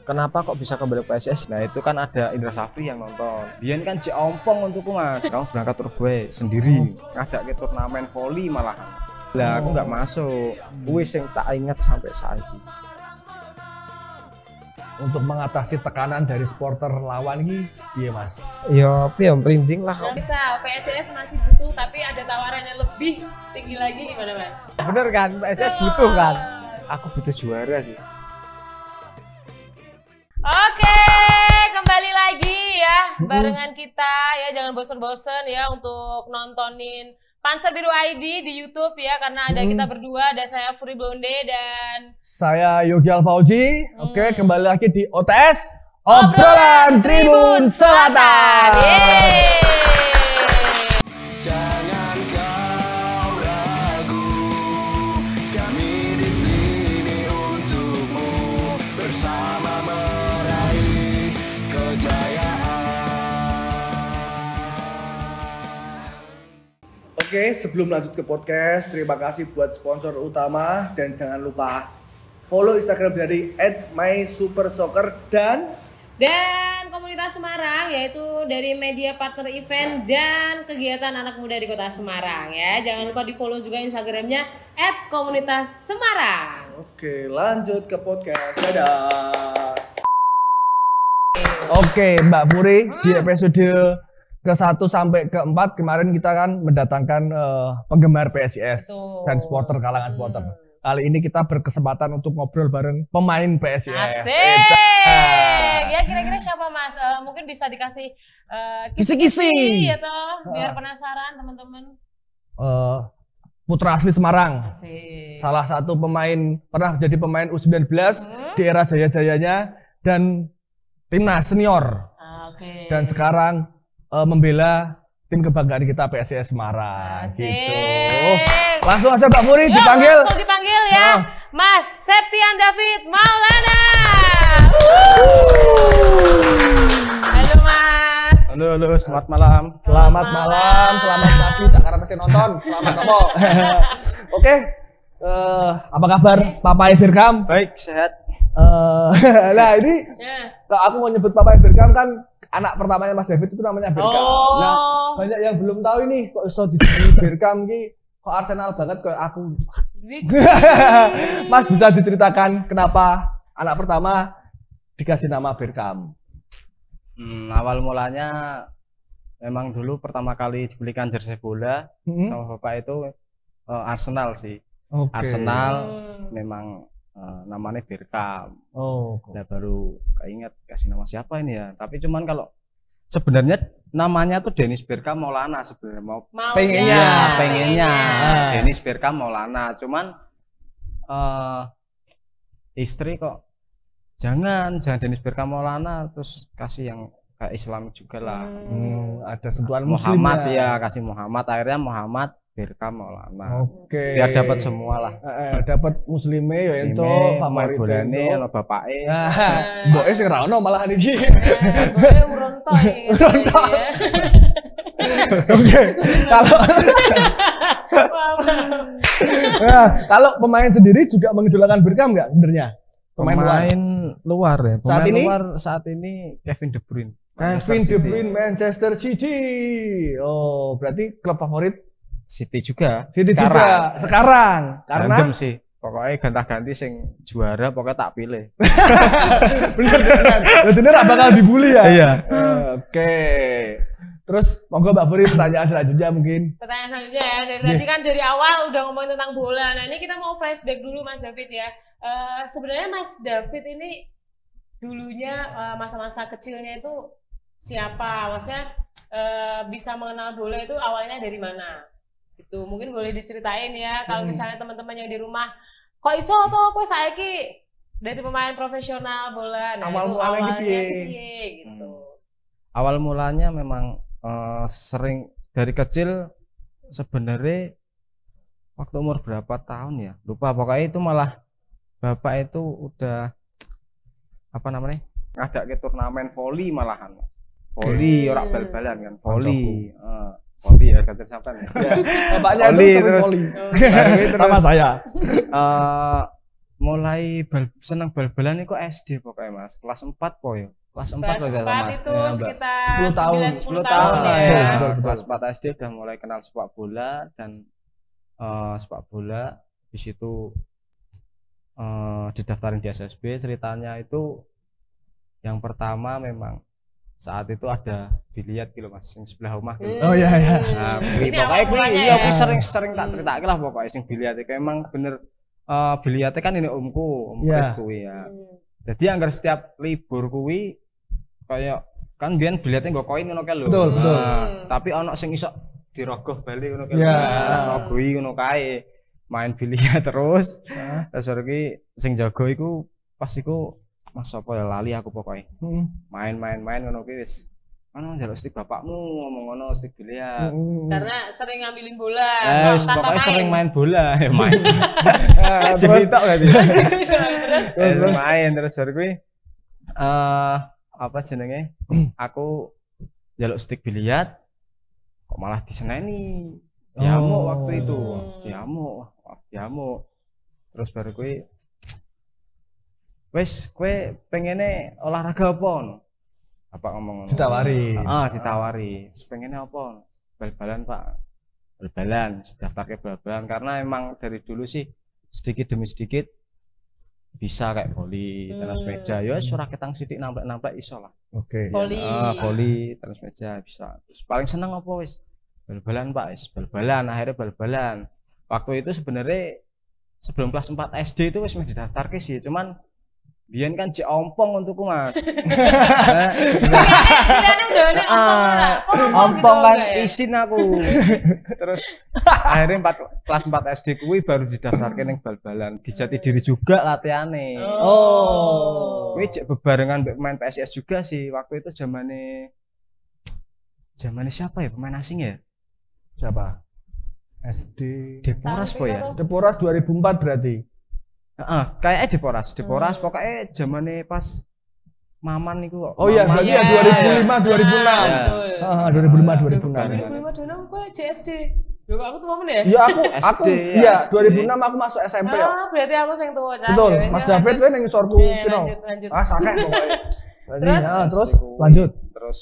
Kenapa kok bisa kembali ke PSIS? Nah itu kan ada Indra Safri yang nonton. Dian kan cek ompong untukku mas. Kamu berangkat tur gue sendiri. Ada ke turnamen voli malahan. Lah aku nggak masuk. Wis yang tak ingat sampai saat ini. Untuk mengatasi tekanan dari supporter lawan ini, iya mas? Ya, merinding lah. Misal PSIS masih butuh, tapi ada tawaran yang lebih tinggi lagi gimana mas? Bener kan, PSIS butuh kan? Aku butuh juara sih. Oke, kembali lagi ya barengan kita ya, jangan bosen-bosen ya untuk nontonin Panser Biru ID di YouTube ya, karena ada kita berdua, ada saya Furi Blonde dan saya Yogi Alfauzi. Oke, kembali lagi di OTS Obrolan Tribun Selatan. Jangan kau ragu, kami di sini untukmu bersama meraih kejayaan. Oke, sebelum lanjut ke podcast, terima kasih buat sponsor utama dan jangan lupa follow Instagram dari @mysupersoccer dan komunitas Semarang, yaitu dari media partner event dan kegiatan anak muda di Kota Semarang ya. Jangan lupa di follow juga Instagramnya @komunitassemarang. Oke, lanjut ke podcast. Dadah. Oke, Mbak Puri, di episode ke-1 sampai ke-4 kemarin kita kan mendatangkan penggemar PSIS dan supporter, kalangan supporter. Kali ini kita berkesempatan untuk ngobrol bareng pemain PSIS. Asik. Ya kira-kira siapa mas? Mungkin bisa dikasih kisi-kisi ya toh, biar penasaran teman-teman. Putra asli Semarang. Asik. Salah satu pemain, pernah jadi pemain U19 di era jaya-jayanya dan timnas senior. Oke. Dan sekarang membela tim kebanggaan kita PSIS Semarang. Asik. Gitu. Langsung aja Mbak Puri dipanggil. Langsung dipanggil ya. Mas Septian David Maulana. Halo Mas. Halo, selamat malam. Selamat malam, selamat pagi, sekarang masih nonton. Selamat apa? Oke. Apa kabar Papa Birkam? Baik, sehat. Nah ini kalau aku mau nyebut Papa Birkam kan anak pertamanya Mas David itu namanya Birkam. Oh. Nah, banyak yang belum tahu ini kok iso disebut Birkam ki kok Arsenal banget kayak aku. Mas bisa diceritakan kenapa anak pertama dikasih nama Birkam? Awal mulanya memang dulu pertama kali dibelikan jersey bola sama bapak itu Arsenal sih. Okay. Arsenal memang namanya Birkam. Oh. Nah, baru keinget kasih nama siapa ini ya. Tapi cuman kalau sebenarnya namanya tuh Dennis Birkam Maulana sebenarnya pengennya Dennis Birkam Maulana. Cuman istri kok jangan Dennis Birkam Maulana, terus kasih yang kayak Islam juga lah. Ada sentuhan Muslim Muhammad ya, kasih Muhammad, akhirnya Muhammad Birkam Maulana. Oke. Biar dapat semua lah. Dapat Muslime ya itu favorit bolane ono bapake. Mboke sing ra ono malah iki. Gue urontoy. Oke. Kalau pemain sendiri juga mengidolakan Birkam nggak sebenarnya? Pemain luar ya. Saat ini Kevin De Bruyne. Kevin De Bruyne Manchester City. Oh, berarti klub favorit City juga. Sekarang. Karena random sih. Pokoknya gantah-ganti sing juara pokoknya tak pilih. bener. Berarti ini bakal dibully ya? Iya. Oke. Terus monggo Mbak Puri pertanyaan selanjutnya mungkin. Pertanyaan selanjutnya ya. Tadi kan dari awal udah ngomongin tentang bola. Nah, ini kita mau flashback dulu Mas David ya. Sebenarnya Mas David ini dulunya masa-masa kecilnya itu siapa? Maksudnya bisa mengenal bola itu awalnya dari mana? Itu mungkin boleh diceritain ya. Kalau misalnya teman-teman yang di rumah, kok iso tuh kowe saiki dari pemain profesional bola. Nah, awal mulanya piye gitu. Awal mulanya memang sering dari kecil sebenarnya waktu umur berapa tahun ya? Lupa, pokoknya itu malah bapak itu udah apa namanya? Ada ke turnamen voli malahan. Voli orang bal-balan kan, voli. Voli ya kecil sampean ya. Bapaknya itu sering voli. Sama saya. mulai seneng bal-balan iku SD pokoknya Mas. Kelas 4 po ya. Kelas 4 Kelas loh 4 itu Ya, Mbak. sekitar 10 tahun. 10 10 tahun tahun ya. ya. Betul, betul. Kelas 4 SD udah mulai kenal sepak bola dan sepak bola di situ didaftarin di SSB. Ceritanya itu yang pertama memang saat itu ada biliar gitu Mas, yang sebelah rumah gitu. Oh iya iya. Nah, kuwi Ini pokoknya awal kuwi mulanya iya ya. kuwi sering tak critakake lah pokoknya sing biliar itu emang bener biliar kan ini omku Iya. kuwi ya. Jadi anggar setiap libur kuwi kayak kan biyen biliarnya nggo koin ngono kae lho. Betul, betul. Tapi ono sing iso dirogoh bali ngono kae. Iya. Rogoi ngono kae. Main biliar terus. Terus baru ki sing jago iku pas iku Mas apa ya lali aku pokoknya. Main ngono kuwi wis ono njaluk stick bapakmu ngomong ngono stick biliar. Karena sering ngambilin bola tanpa Pokoknya main. sering main bola ya main. Terus tak berarti. Terus Main terus baru kuwi apa jenenge? Aku njaluk stick biliar kok malah diseneni. Diamuk waktu itu. Diamuk. Terus baru kuwi wes kowe pengene olahraga apa no? Bapak ngomong ngono. Ditawari. Ditawari. Terus pengene apa? Bal-balan, Pak. Bal-balan, daftar ke bal-balan karena emang dari dulu sih sedikit demi sedikit bisa kayak voli, tenis meja. Ya wis ora ketang sithik namplek-namplek iso lah. Oke. voli. Voli, tenis meja bisa. Terus paling seneng apa wis? Bal-balan, Pak. Wis bal-balan, akhirnya bal-balan. Waktu itu sebenarnya sebelum kelas 4 SD itu wis didaftarke sih, cuman biyen kan cek ompong untukku Mas. Pilihannya udah ada Ompong kan gitu, isin aku. Terus akhirnya kelas 4 SD kuwi baru didaftarke ning bal-balan. Di Jatidiri juga latihane. Oh. Kuwi cek bebarengan main PSIS juga sih. Waktu itu zamane siapa ya pemain asing ya? Siapa? SD. Deporas po ya. Deporas 2004 berarti. Kayaknya Deporas pokoknya zamane pas Maman niku kok. Oh iya, Maman. berarti ya 2005 2006. Iya. 2005 2006. 2005 gue CSD. Loh kok aku tuh momen ya? Ya aku SD, iya SD. 2006 aku masuk SMP ya. Berarti aku yang tua. Betul, Mas David kan yang ngisorku piro. Lanjut. Sakit pokoknya. Terus? Terus lanjut. Terus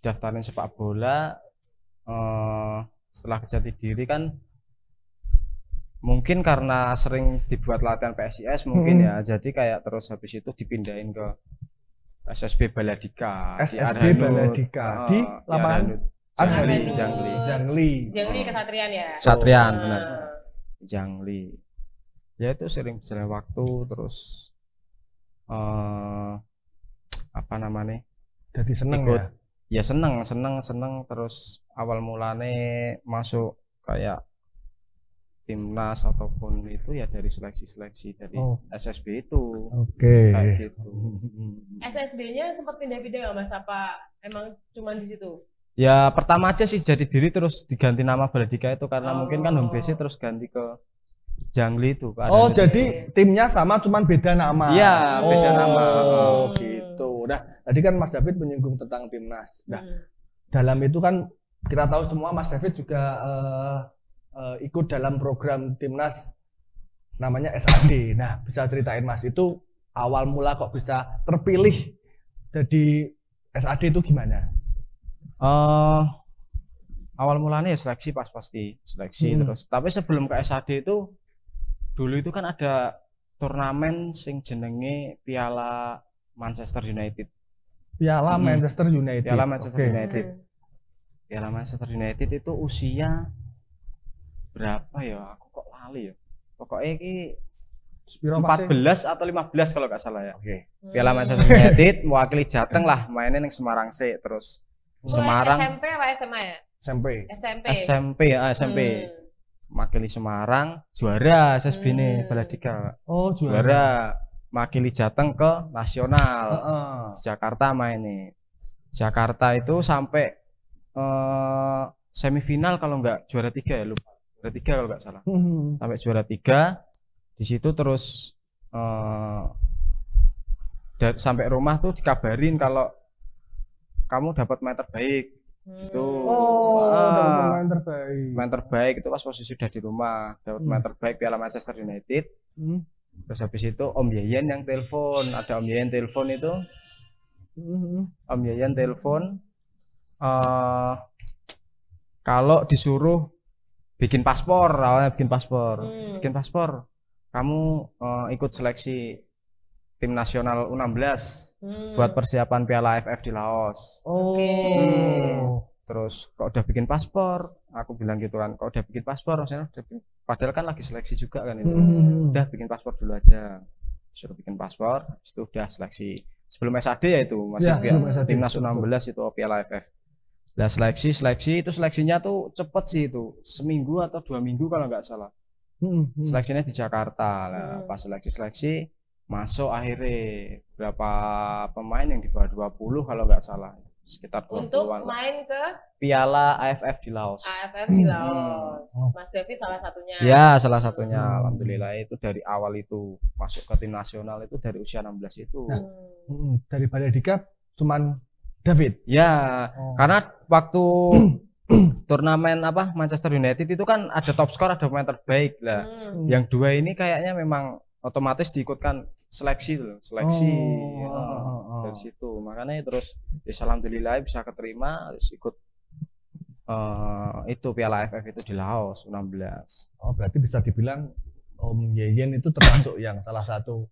daftarin sepak bola setelah ke Jatidiri kan mungkin karena sering dibuat latihan PSIS mungkin ya jadi kayak terus habis itu dipindahin ke SSB Baladika SSB Baladika di lapangan Jangli Kesatrian ya. Satrian benar. Jangli. Ya itu sering berjalan waktu terus apa namanya? Jadi seneng ikut, ya. ya seneng terus awal mulane masuk kayak timnas ataupun itu ya dari seleksi dari SSB itu. Oke. Kayak gitu. SSB-nya sempat pindah-pindah nggak Mas? Apa emang cuma di situ? Ya pertama aja sih Jatidiri terus diganti nama Baladika itu karena mungkin kan home base terus ganti ke Jangli itu. Oh jadi timnya sama cuman beda nama. Iya beda nama. Oh gitu. Nah tadi kan Mas David menyinggung tentang timnas. Nah dalam itu kan kita tahu semua Mas David juga ikut dalam program timnas namanya SAD. Nah, bisa ceritain Mas itu awal mula kok bisa terpilih jadi SAD itu gimana? Awal mulanya ya seleksi pasti seleksi terus. Tapi sebelum ke SAD itu dulu itu kan ada turnamen sing jenenge Piala Manchester United. Piala Manchester United. Piala Manchester United. Piala Manchester United itu usia berapa ya aku kok lali ya pokoknya ini 14 atau 15 kalau nggak salah ya. Piala Manchester United mewakili Jateng lah mainnya yang Semarang sih terus Semarang SMP apa SMA ya? SMP mewakili Semarang juara SSB ini Baladika. Oh juara mewakili Jateng ke nasional Jakarta mainnya Jakarta itu sampai semifinal kalau nggak juara 3 ya lupa. Juara 3 kalau nggak salah. Sampai juara 3 di situ terus sampai rumah tuh dikabarin kalau kamu dapat main terbaik. Itu dapat main terbaik. Main terbaik itu pas posisi sudah di rumah, dapat main terbaik Piala Manchester United. Terus habis itu Om Yayan yang telepon, ada Om Yayan telepon itu, Om Yayan telepon kalau disuruh bikin paspor, awalnya bikin paspor, kamu ikut seleksi tim nasional U16 buat persiapan Piala AFF di Laos. Terus kok udah bikin paspor, aku bilang gitu kan, kok udah bikin paspor, maksudnya padahal kan lagi seleksi juga kan itu. Udah bikin paspor dulu aja. Suruh bikin paspor, itu udah seleksi. Sebelum SAD ya itu, masih timnas U16 itu Piala AFF. Nah seleksi itu seleksinya tuh cepet sih itu, seminggu atau 2 minggu kalau nggak salah. Seleksinya di Jakarta lah. Pas seleksi masuk akhirnya berapa pemain yang di bawah 20 kalau nggak salah. Sekitar 20-an untuk main ke Piala AFF di Laos. AFF di Laos. Mas David salah satunya. Ya, salah satunya. Alhamdulillah itu dari awal itu masuk ke tim nasional itu dari usia 16 itu. Dari Baladika cuman David. Ya, karena waktu turnamen Manchester United itu kan ada top skor, ada pemain terbaik lah. Yang dua ini kayaknya memang otomatis diikutkan seleksi loh, dari situ. Makanya terus alhamdulillah bisa keterima, terus ikut itu Piala AFF itu di Laos U16. Berarti bisa dibilang Om Yayan itu termasuk yang salah satu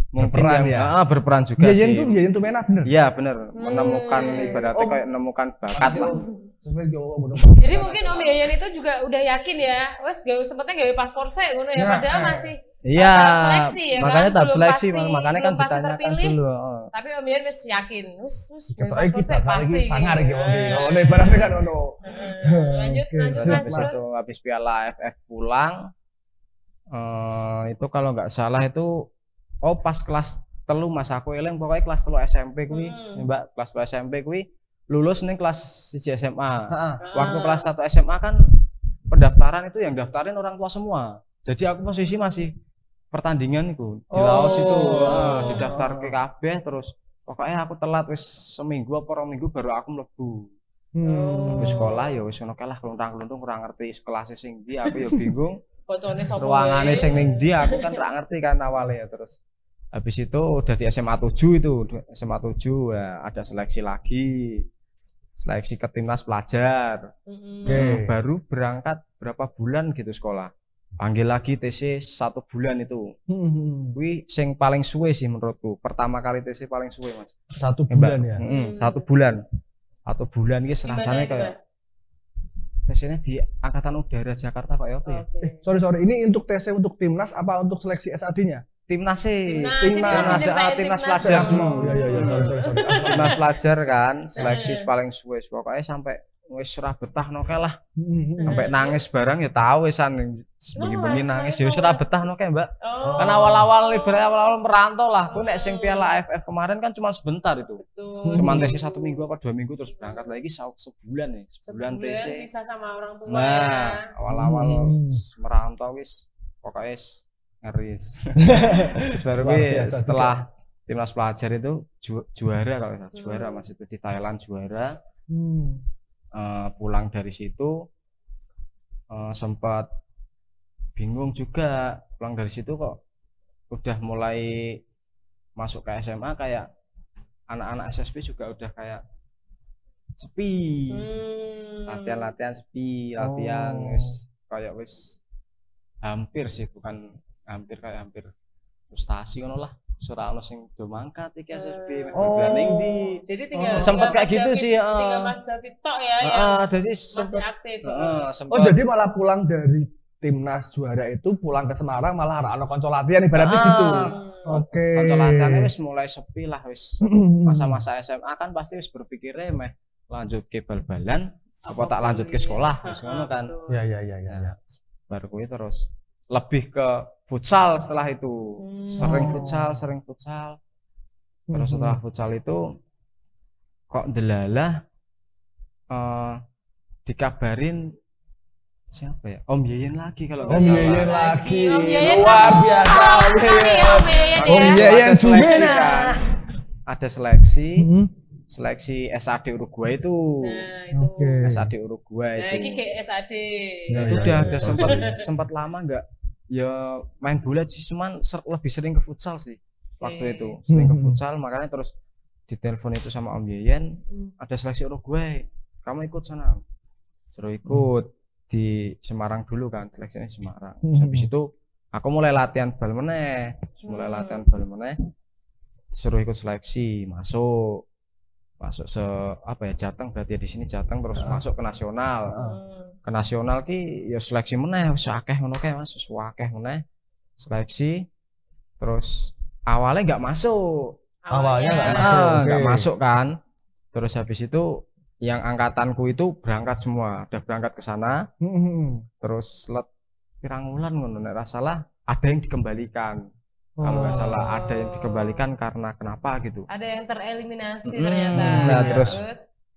berperan berperan juga sih. Yayan tuh menak bener. Iya bener, menemukan ibaratnya kayak menemukan bakat lah. Jadi mungkin Om Yayan itu juga udah yakin ya, wes sempetnya gawe paspor sih ngono ya, padahal masih seleksi ya makanya kan? tahap seleksi, makanya kan ditanyakan dulu. Tapi Om Yayan wis yakin, wis gawe paspor sih pasti. Sangar iki wong iki. Ono ibaratnya kan ono. Lanjut terus habis Piala AFF pulang itu kalau nggak salah itu pas kelas 3 Mas aku eling pokoknya kelas 3 SMP kuwi, Mbak, kelas 3 SMP kuwi lulus ning kelas 1 SMA. Waktu kelas 1 SMA kan pendaftaran itu yang daftarin orang tua semua. Jadi aku posisi masih pertandingan itu di Laos itu didaftar ke kabeh, terus pokoknya aku telat wis seminggu apa 2 minggu baru aku mlebu. Wis sekolah ya wis ngono kae lah, keluntung-keluntung kurang ngerti kelas sing ndi, aku ya bingung. Koncone sapa? Ruangane sing ning ndi aku kan ora ngerti kan awalnya. Terus habis itu udah di SMA 7 itu, SMA 7 ya, ada seleksi lagi. Seleksi ke timnas pelajar. Baru berangkat berapa bulan gitu sekolah. Panggil lagi TC 1 bulan itu. Wih, sing paling suwe sih menurutku. Pertama kali TC paling suwe, Mas. 1 bulan ya. 1 bulan. 1 bulan iki rasanya kayak TC-nya di Angkatan Udara Jakarta kok ya apa ya? Sorry, ini untuk TC untuk timnas apa untuk seleksi SAD-nya? Timnas pelajar. Sorry. Timnas pelajar kan, seleksi paling suwe pokoknya sampai wis ora betah no kae lah. Sampai nangis barang ya tahu wisan bengi-bengi nangis ya wis ora betah no kae, Mbak. Kan awal-awal merantau lah. Ku nek sing Piala AFF kemarin kan cuma sebentar itu. Cuma TC 1 minggu apa 2 minggu terus berangkat lagi sebulan ya. Sebulan TC. Bisa sama orang tua. Nah, awal-awal merantau wis pokoknya ngeris. Terus baru setelah timnas pelajar itu juara kalau juara Mas itu di Thailand juara. Pulang dari situ sempat bingung juga, pulang dari situ kok udah mulai masuk ke SMA kayak anak-anak SSB juga udah kayak sepi, latihan sepi, wis kayak wis hampir sih, bukan hampir kayak hampir frustasi ngono lah. Ora ono sing do mangkat iki SSB berani ndi. Jadi tinggal sempat kayak gitu sih, tinggal Mas David tok ya jadi masih aktif. Jadi malah pulang dari timnas juara itu pulang ke Semarang malah ana kanca latihan ibaratnya gitu. Oke. Kanca latihannya wis mulai sepi lah wis. Masa-masa SMA kan pasti wis berpikirnya meh lanjut ke bal-balan apa tak lanjut ke sekolah wis ngono kan. Ya. Baru kuwi terus lebih ke futsal setelah itu. Sering futsal. Terus setelah futsal itu kok delalah dikabarin siapa ya? Om Yayan lagi kalau nggak salah. Om Yayan lagi. Luar biasa. Om Yayan seleksi kan. Ada seleksi SAD Uruguay itu. Itu. SAD Uruguay itu. Nah, ini kayak SAD. Itu udah ada sempat lama ya main bola sih, cuman lebih sering ke futsal sih waktu Oke. itu, sering ke futsal. Makanya terus ditelepon itu sama Om Yeyen, ada seleksi Uruguay, kamu ikut sana. Suruh ikut di Semarang dulu kan, seleksinya di Semarang. Terus habis itu aku mulai latihan bal meneh, disuruh ikut seleksi, masuk Jateng, berarti di sini Jateng, terus masuk ke nasional. Ke nasional ki ya seleksi meneh, wis akeh ngono kae Mas, wis akeh meneh seleksi. Terus awalnya nggak masuk. Awalnya nggak Awalnya. masuk. Nggak Oke. masuk kan. Terus habis itu yang angkatanku itu berangkat semua, udah berangkat ke sana. Terus pirang wulan ngono, nek ra salah ada yang dikembalikan. Kalau nggak salah ada yang dikembalikan karena kenapa gitu. Ada yang tereliminasi Mm-mm. ternyata. Nah, Ya, terus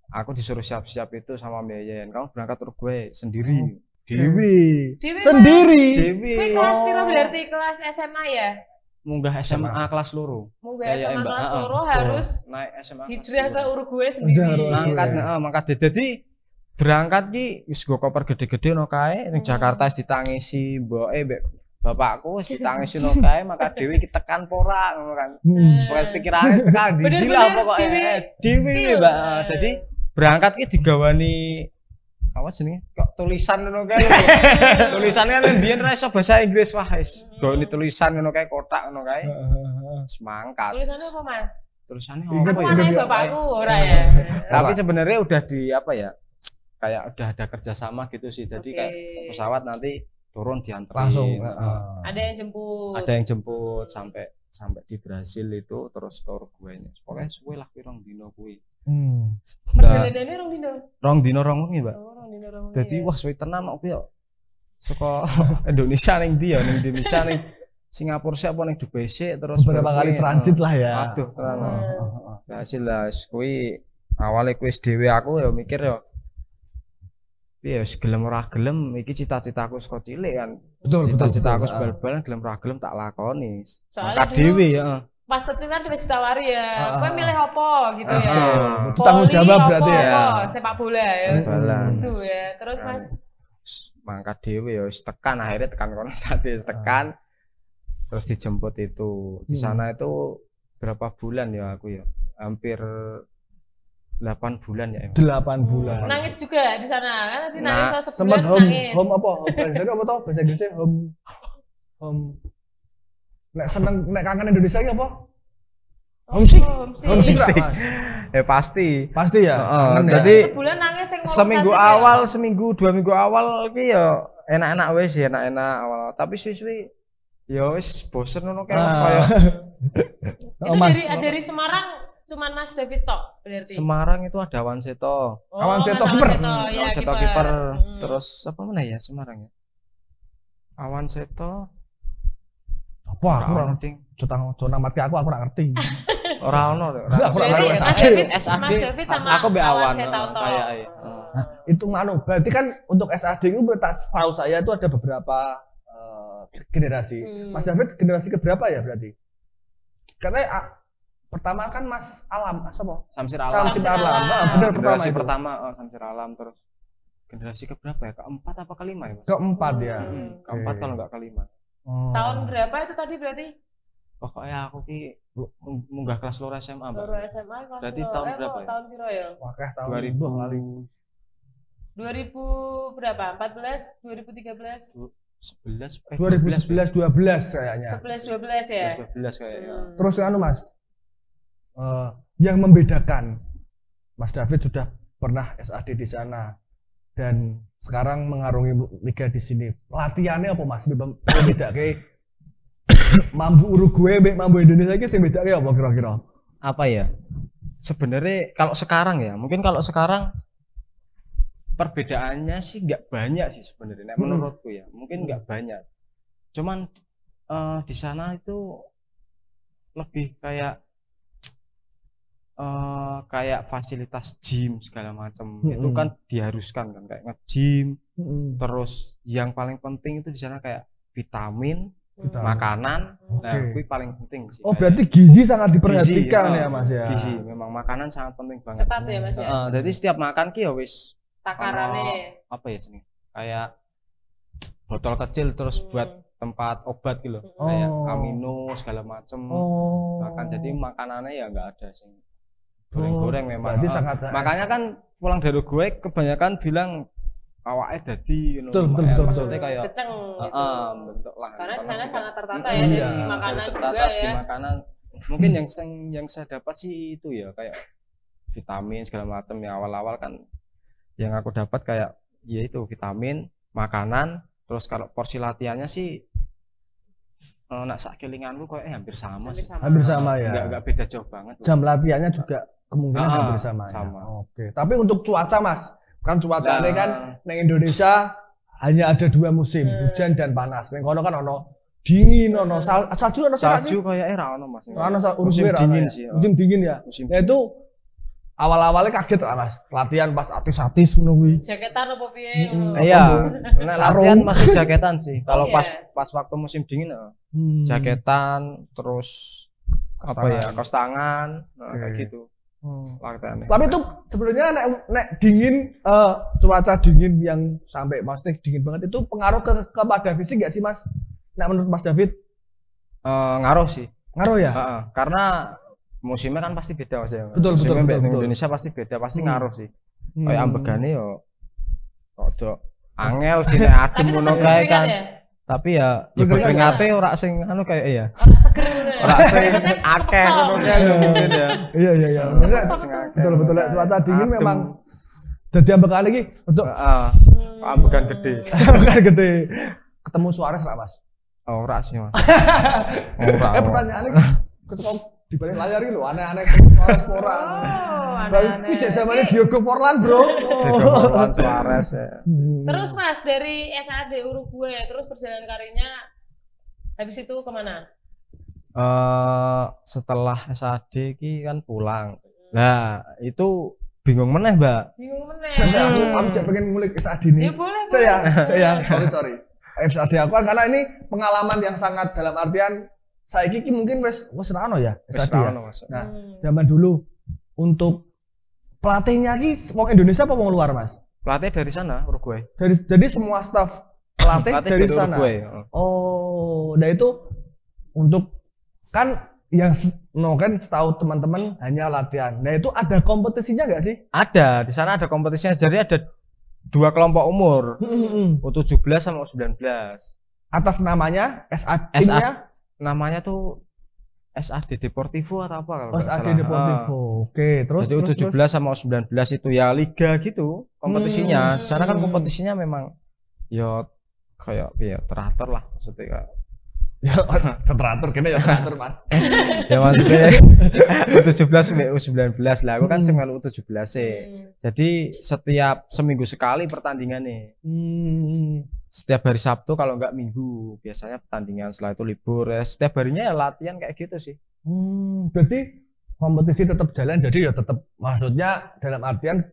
aku disuruh siap-siap itu sama Mbak Yeyen, kamu berangkat Uruguay sendiri. Dewi. Dewi, Sendiri. Dewi. Kuwi kelas piro berarti kelas SMA ya? Munggah SMA kelas loro. Munggah Kayak SMA Mbak, kelas heeh, loro betul. harus Naik SMA kelas hijrah ke loro. Uruguay sendiri. Mangkat jadi berangkat ki wis go koper gede-gede no kae ning Jakarta wis ditangisi mboke mbek bapakku, wis ditangisi no kae, maka Dewi ki tekan pora ngono kan. Pokoke pikirane tekan ndi Bener-bener lah pokoke. Dewi Dewi feel. Mbak. Jadi berangkat ki digawani apa jenenge? Kok tulisan ngono kae. Tulisannya kan biyen ra iso bahasa Inggris, wah wis gawani tulisan ngono kae, kotak ngono kae. Semangkat. Tulisannya apa Mas? Tulisannya Ingat Aku apa ya? anaknya bapakku ora ya. Tapi sebenarnya udah di apa ya? Kayak udah ada kerjasama gitu sih. Jadi Oke. kayak pesawat nanti turun dianterin. Langsung. Ada yang jemput. Ada yang jemput sampai di Brasil itu, terus ke Uruguay. Pokoknya suwe lah pirang dino kuwi. Perjalanannya rong dino. Rong dino rong wengi, Mbak. Oh, rong dino rong. Jadi iya. wah suwe tenan kok kuwi. Saka Indonesia ning ndi ya? Ning Indonesia ning Singapura sih apa ning Dubai sih, terus Beberapa kali transit lah ya. Aduh, tenan. Hasil lah kuwi awalnya kuwi dhewe aku ya mikir ya piye wis gelem ora gelem iki cita-citaku saka cilik kan. Betul, Cita-citaku betul. bal-balan gelem ora gelem tak lakoni. Soalnya Mangkat dulu dhewe ya. Pas kecil kan cuma ditawari ya, kowe milih apa gitu ya. Itu tanggung Voli jawab apa, berarti ya. apa, sepak bola ya. Bal-balan. Itu ya. Terus Mas, Mangkat dhewe ya wis tekan, akhirnya tekan kono sate wis tekan. Terus dijemput itu. Di sana itu berapa bulan ya aku ya? Hampir 8 bulan ya. 8 bulan. nangis juga di sana kan? Nanti nangis Nah, sebulan Sempat home nangis. home apa? Bahasa apa toh? Bahasa Inggrisnya home nek seneng nek kangen Indonesia iki apa? Homesick. Homesick Homesick. lah, Mas. Ya pasti. Pasti ya. Heeh, Kangen ya. jadi Sebulan nangis yang seminggu awal, seminggu 2 minggu awal ki ya enak-enak wis ya, enak-enak awal. Tapi suwi-suwi ya wis bosen ngono kae Mas, kaya Itu dari Semarang cuman Mas David tok berarti. Semarang itu ada Awan Seto. Awan Mas Seto kiper. ya, Awan Seto kiper. kiper. Hmm. Terus apa mana ya Semarang ya? Awan Seto. Apa aku ora ngerti. Cuma mati aku ora ngerti. Ora ono. Aku ora Jadi ngerti. Mas SAD. David, SAD. Mas David sama Aku be Awan. Seto tok. Kayak Itu berarti kan untuk SAD itu tahu saya itu ada beberapa generasi. Mas David generasi keberapa ya berarti? Karena pertama kan Mas Alam, siapa? Samsir Samsir Alam. Alam. Ah, benar Generasi pertama pertama Samsir Alam, terus generasi keberapa ya? Keempat apa kelima ya? Mas? keempat ya. Keempat kalau nggak kelima. Tahun berapa itu tadi berarti? Pokoknya aku ki munggah kelas loro SMA, Mbak. Baru SMA kelas Berarti piro? tahun berapa kok ya? Tahun piro ya? Wakah tahun 2000 2000 berapa? 14, 2013, 11 2011 12 kayaknya. 11, 12 ya? 12 kayaknya. Terus anu Mas, yang membedakan Mas David sudah pernah SAD di sana dan sekarang mengarungi liga di sini. Latihannya apa Mas? Beda kayak mambu Uruguay, mambu Indonesia iki sing bedake apa kira-kira? Apa ya? Sebenarnya kalau sekarang ya, mungkin kalau sekarang perbedaannya sih nggak banyak sih sebenarnya. Menurutku ya, mungkin nggak banyak. Cuman di sana itu lebih kayak fasilitas gym segala macam. Itu kan diharuskan kan kayak nge-gym. Terus yang paling penting itu di sana kayak vitamin, makanan. Nah, itu paling penting sih. Oh, berarti gizi sangat diperhatikan Gizi, ya Mas ya. Gizi, memang makanan sangat penting banget. Ketat ya Mas ya? Jadi setiap makan ki ya wis Takarane. apa ya jenenge? Kayak botol kecil terus buat tempat obat gitu, kayak amino segala macem. Makan jadi makanannya ya nggak ada sih. Goreng-goreng memang. Berarti sangat makanya kan pulang dari gue kebanyakan bilang awaknya jadi betul. maksudnya kayak keceng gitu. bentuk lah. Karena di sana sangat tertata ya dari segi makanan juga ya. Makanan. Mungkin yang saya dapat sih itu ya kayak vitamin segala macam ya awal-awal kan yang aku dapat kayak ya itu vitamin, makanan, terus kalau porsi latihannya sih nak sakelinganku kayaknya hampir sama sih. Hampir sama ya. Enggak beda jauh banget. Jam latihannya juga kemungkinan hampir sama. Ya. Oke. Tapi untuk cuaca Mas, kan cuaca ini kan di Indonesia hanya ada 2 musim, hujan dan panas. Ning kono kan ono dingin, ono salju, ono salju kayaknya ra ono Mas. Ono musim dingin sih. Musim dingin ya. Nah itu awal-awalnya kaget lah Mas, latihan pas atis-atis ngono kuwi. Jaketan apa piye ngono. Iya. Nek latihan masih jaketan sih. Kalau pas waktu musim dingin jaketan terus apa ya, kaos tangan kayak gitu. Latihannya. Tapi itu sebenarnya nek dingin cuaca dingin yang sampai maksudnya dingin banget itu pengaruh kepada fisik enggak sih Mas? Nek menurut Mas David? Ngaruh sih. Ngaruh ya? Karena musimnya kan pasti beda Mas ya. Betul. Indonesia pasti beda, pasti ngaruh sih. Kayak ambegane yo rada angel sih nek adem ngono kae kan. Tapi ya peringate ora sing anu kayak ya. Ora seger ngono. Ora sing akeh ngono kae lho mungkin ya. Iya. Betul. Cuaca dingin memang dadi ambegane iki untuk ambegan gede. Ambegan gede. Ketemu Suarez lah Mas. Ora sih Mas. Pertanyaannya di balik layar ini loh, aneh-aneh Suarez orang. Aneh-aneh. Itu zamannya Diogo Forlan bro. Diogo Forlan Suarez ya. Terus Mas dari SAD Uruguay, terus perjalanan karirnya habis itu kemana? Setelah SAD ki kan pulang. Nah itu bingung meneh Mbak. Bingung meneh. Aku juga pengen ngulik SAD ini. Ya boleh. Saya sorry. SAD aku kan karena ini pengalaman yang sangat dalam artian saiki ki mungkin wis ra ono ya SAD ya. Nah, zaman dulu untuk pelatihnya ki wong Indonesia apa wong luar, Mas? Pelatih dari sana, Uruguay. Jadi semua staf pelatih dari sana. Uruguay. Oh, nah itu untuk kan yang kan setahu teman-teman hanya latihan. Nah, itu ada kompetisinya enggak sih? Ada, di sana ada kompetisinya. Jadi ada 2 kelompok umur. U17 sama U19. Atas namanya SAD-nya namanya tuh SAD Deportivo atau apa kalau SAD Deportivo. Oke, terus jadi U17 sama U19 itu ya liga gitu kompetisinya. Di sana kan kompetisinya memang ya kayak ya teratur lah maksudnya kayak ya teratur kene ya teratur Mas. Ya maksudnya U17 sampai U19 lah. Aku kan sing melu U17 sih. Jadi setiap seminggu sekali pertandingan nih. Setiap hari Sabtu kalau enggak Minggu biasanya pertandingan, setelah itu libur ya, setiap harinya ya latihan kayak gitu sih. Berarti kompetisi tetap jalan, jadi ya tetap maksudnya dalam artian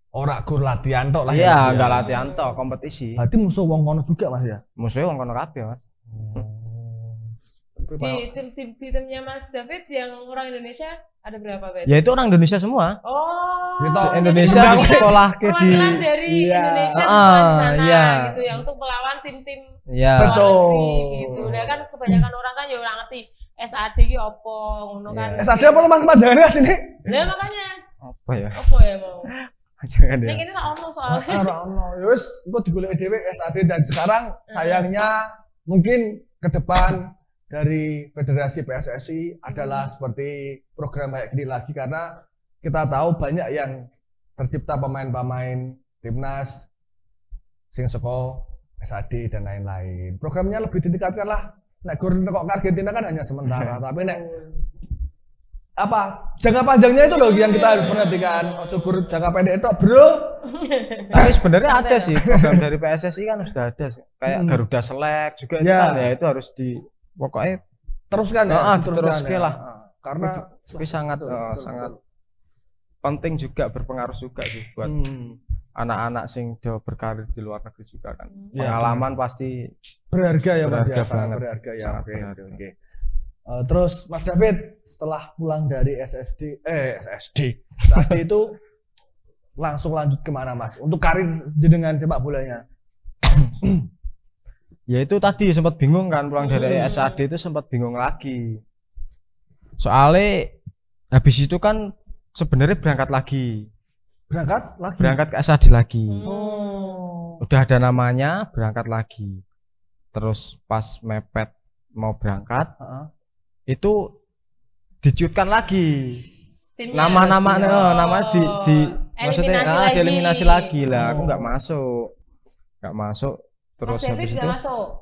ora gur latihan tok lah ya. Iya, enggak latihan tok, kompetisi. Berarti musuh wong kono juga Mas ya? Musuhnya wong kono kabeh Mas. Di tim-timnya Mas David yang orang Indonesia ada berapa Bet? Ya itu orang Indonesia semua. Oh. Gitu, Indonesia di sekolah ke di dari Indonesia di sana gitu ya untuk melawan tim-tim betul gitu. Nah kan kebanyakan orang kan ya ora ngerti SAD ki opo ngono kan. SAD apa Mas panjangannya sini? Lah makanya. Apa ya? Apa ya mau? Jangan ya. Nek ini ra ono soalnya. Ora ono. Ya wis engko digoleki dhewe SAD dan sekarang sayangnya mungkin ke depan dari Federasi PSSI adalah seperti program kayak gini lagi karena kita tahu banyak yang tercipta pemain-pemain timnas sing seko SAD dan lain-lain. Programnya lebih ditingkatkan lah. Nek gur kok Argentina kan hanya sementara, tapi nek apa jangka panjangnya itu loh yang kita harus perhatikan. Ojo gur jangka pendek itu, Bro. Tapi sebenarnya ada sih program dari PSSI kan sudah ada sih. Kayak Garuda Select juga itu kan ya itu harus di pokoknya teruskan ya, teruskan lah. Karena tapi sangat penting juga, berpengaruh juga sih buat anak-anak sing do berkarir di luar negeri juga kan. Pengalaman pasti berharga ya Mas. Berharga ya. Oke. Terus Mas David setelah pulang dari SSD saat itu langsung lanjut kemana Mas? Untuk karir jenengan sepak bolanya? Ya itu tadi sempat bingung kan pulang dari SAD itu sempat bingung lagi. Soalnya habis itu kan sebenarnya berangkat lagi. Berangkat ke SAD lagi. Udah ada namanya, berangkat lagi. Terus pas mepet mau berangkat, itu diciutkan lagi. Nama-nama maksudnya dieliminasi lagi lah. Aku nggak masuk. Terus habis itu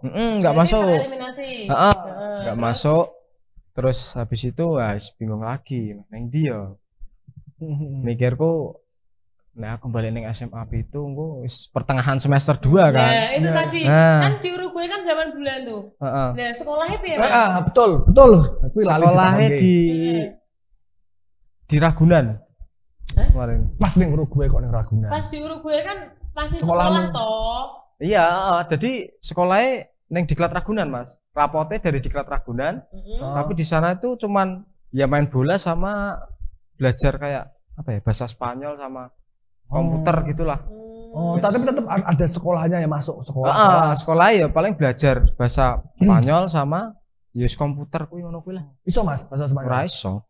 nggak masuk. Nggak masuk. Terus habis itu bingung lagi. Neng dia. Mikirku, nah aku balik neng SMA itu pertengahan semester 2 kan. Nah, itu tadi. Kan di Uruguay kan 8 bulan tuh. Nah, sekolahnya piye? Betul. Sekolahnya di Ragunan. Kemarin. Pas neng Uruguay kok neng Ragunan. Pas di Uruguay kan masih sekolah toh. Iya, jadi sekolahnya neng Diklat Ragunan, Mas. Rapotnya dari Diklat Ragunan. Tapi di sana itu cuman ya main bola sama belajar kayak apa ya, bahasa Spanyol sama komputer gitulah. Tapi tetap ada sekolahnya yang masuk sekolah. Sekolah ya paling belajar bahasa Spanyol sama Yus komputer kuwi ngono kuwi lah. Iso Mas bahasa Spanyol? Ora iso.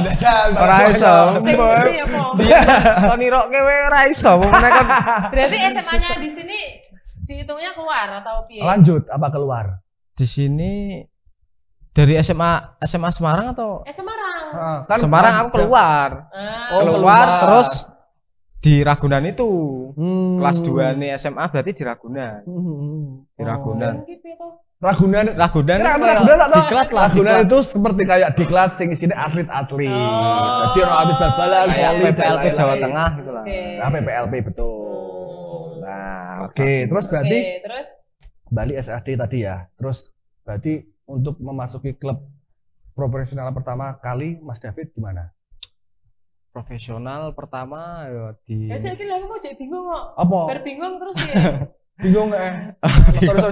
Dasar. Ora iso. Iya, Kon nirokke wae ora iso. Pokoknya kan berarti SMA-nya di sini dihitungnya keluar atau piye? Lanjut apa keluar? Di sini dari SMA Semarang atau Semarang. Kan Semarang aku keluar. keluar. Terus di Ragunan itu. Kelas 2 nih SMA berarti di Ragunan. Di Ragunan. Ragunan atau Diklat lah. Ragunan itu seperti kayak Diklat sing isine atlet-atlet. Jadi orang atlet bal-balan kayak PPLP Jawa Tengah gitu lah. Nah, PPLP betul. Nah, oke. Terus berarti Bali SAD tadi ya. Terus berarti untuk memasuki klub profesional pertama kali Mas David gimana? Profesional pertama ya di. Ya saya kira aku mau jadi bingung kok. Apa? Bingung terus ya. Bingung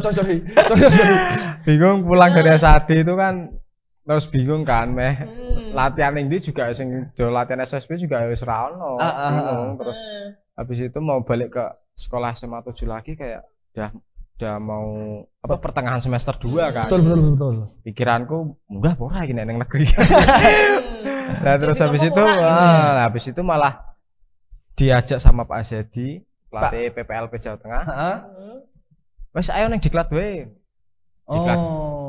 sorry. Bingung pulang dari SAD itu kan terus bingung kan latihan ini juga sing latihan SSB juga wis ra ono. Bingung terus habis itu mau balik ke sekolah SMA 7 lagi kayak udah mau pertengahan semester 2 kan. Betul. Pikiranku munggah ora iki nek nang negeri. Nah terus habis itu malah diajak sama Pak Azadi, pelatih PPLP Jawa Tengah. Wes ayo neng Diklat wae. Diklat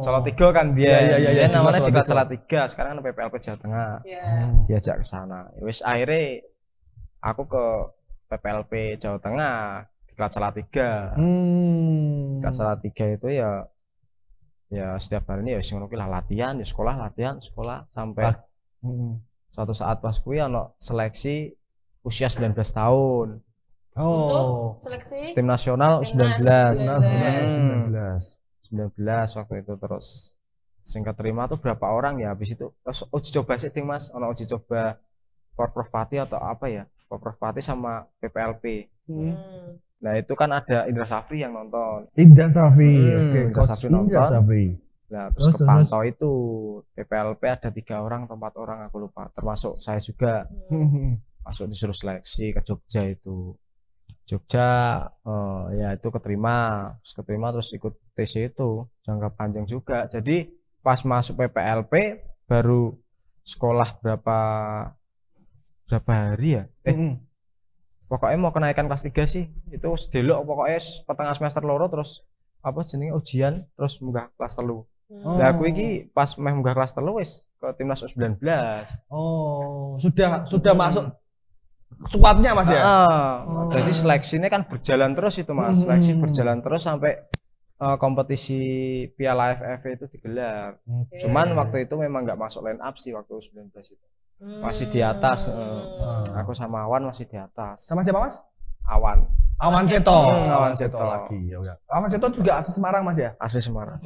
Salatiga kan dia. Iya, namanya Diklat Salatiga, sekarang kan PPLP Jawa Tengah. Diajak ke sana. Wes akhirnya aku ke PPLP Jawa Tengah, Diklat Salatiga. Diklat Salatiga itu ya setiap hari ini ya sing ngono kuwi lah latihan sampai suatu saat pas kuwi ono seleksi usia 19 tahun. Untuk seleksi tim nasional U19. 19 waktu itu. Terus singkat terima tuh berapa orang ya, habis itu uji coba sih ting Mas, ono uji coba Porprov Pati atau apa ya, Porprov Pati sama PPLP. Nah itu kan ada Indra Safri yang nonton. Indra Safri, Indra Safri nonton. Nah terus kepantau itu PPLP ada 3 orang atau 4 orang aku lupa, termasuk saya juga. Masuk disuruh seleksi ke Jogja itu. Jogja ya itu keterima terus ikut TC itu jangka panjang juga. Jadi pas masuk PPLP baru sekolah berapa hari ya? Pokoknya mau kenaikan kelas 3 sih. Itu sedelok pokoknya pertengahan semester loro terus apa jenenge ujian terus munggah kelas 3. Lah aku iki pas meh munggah kelas 3 wis ke timnas U19. Sudah masuk skuadnya Mas ya? Jadi seleksinya kan berjalan terus itu Mas. Seleksi berjalan terus sampai kompetisi Piala AFF itu digelar. Cuman waktu itu memang nggak masuk line up sih waktu U19 itu. Masih di atas. Aku sama Awan masih di atas. Sama siapa Mas? Awan Seto. Awan Seto lagi. Ya. Awan Seto juga asli Semarang Mas ya? Asli Semarang.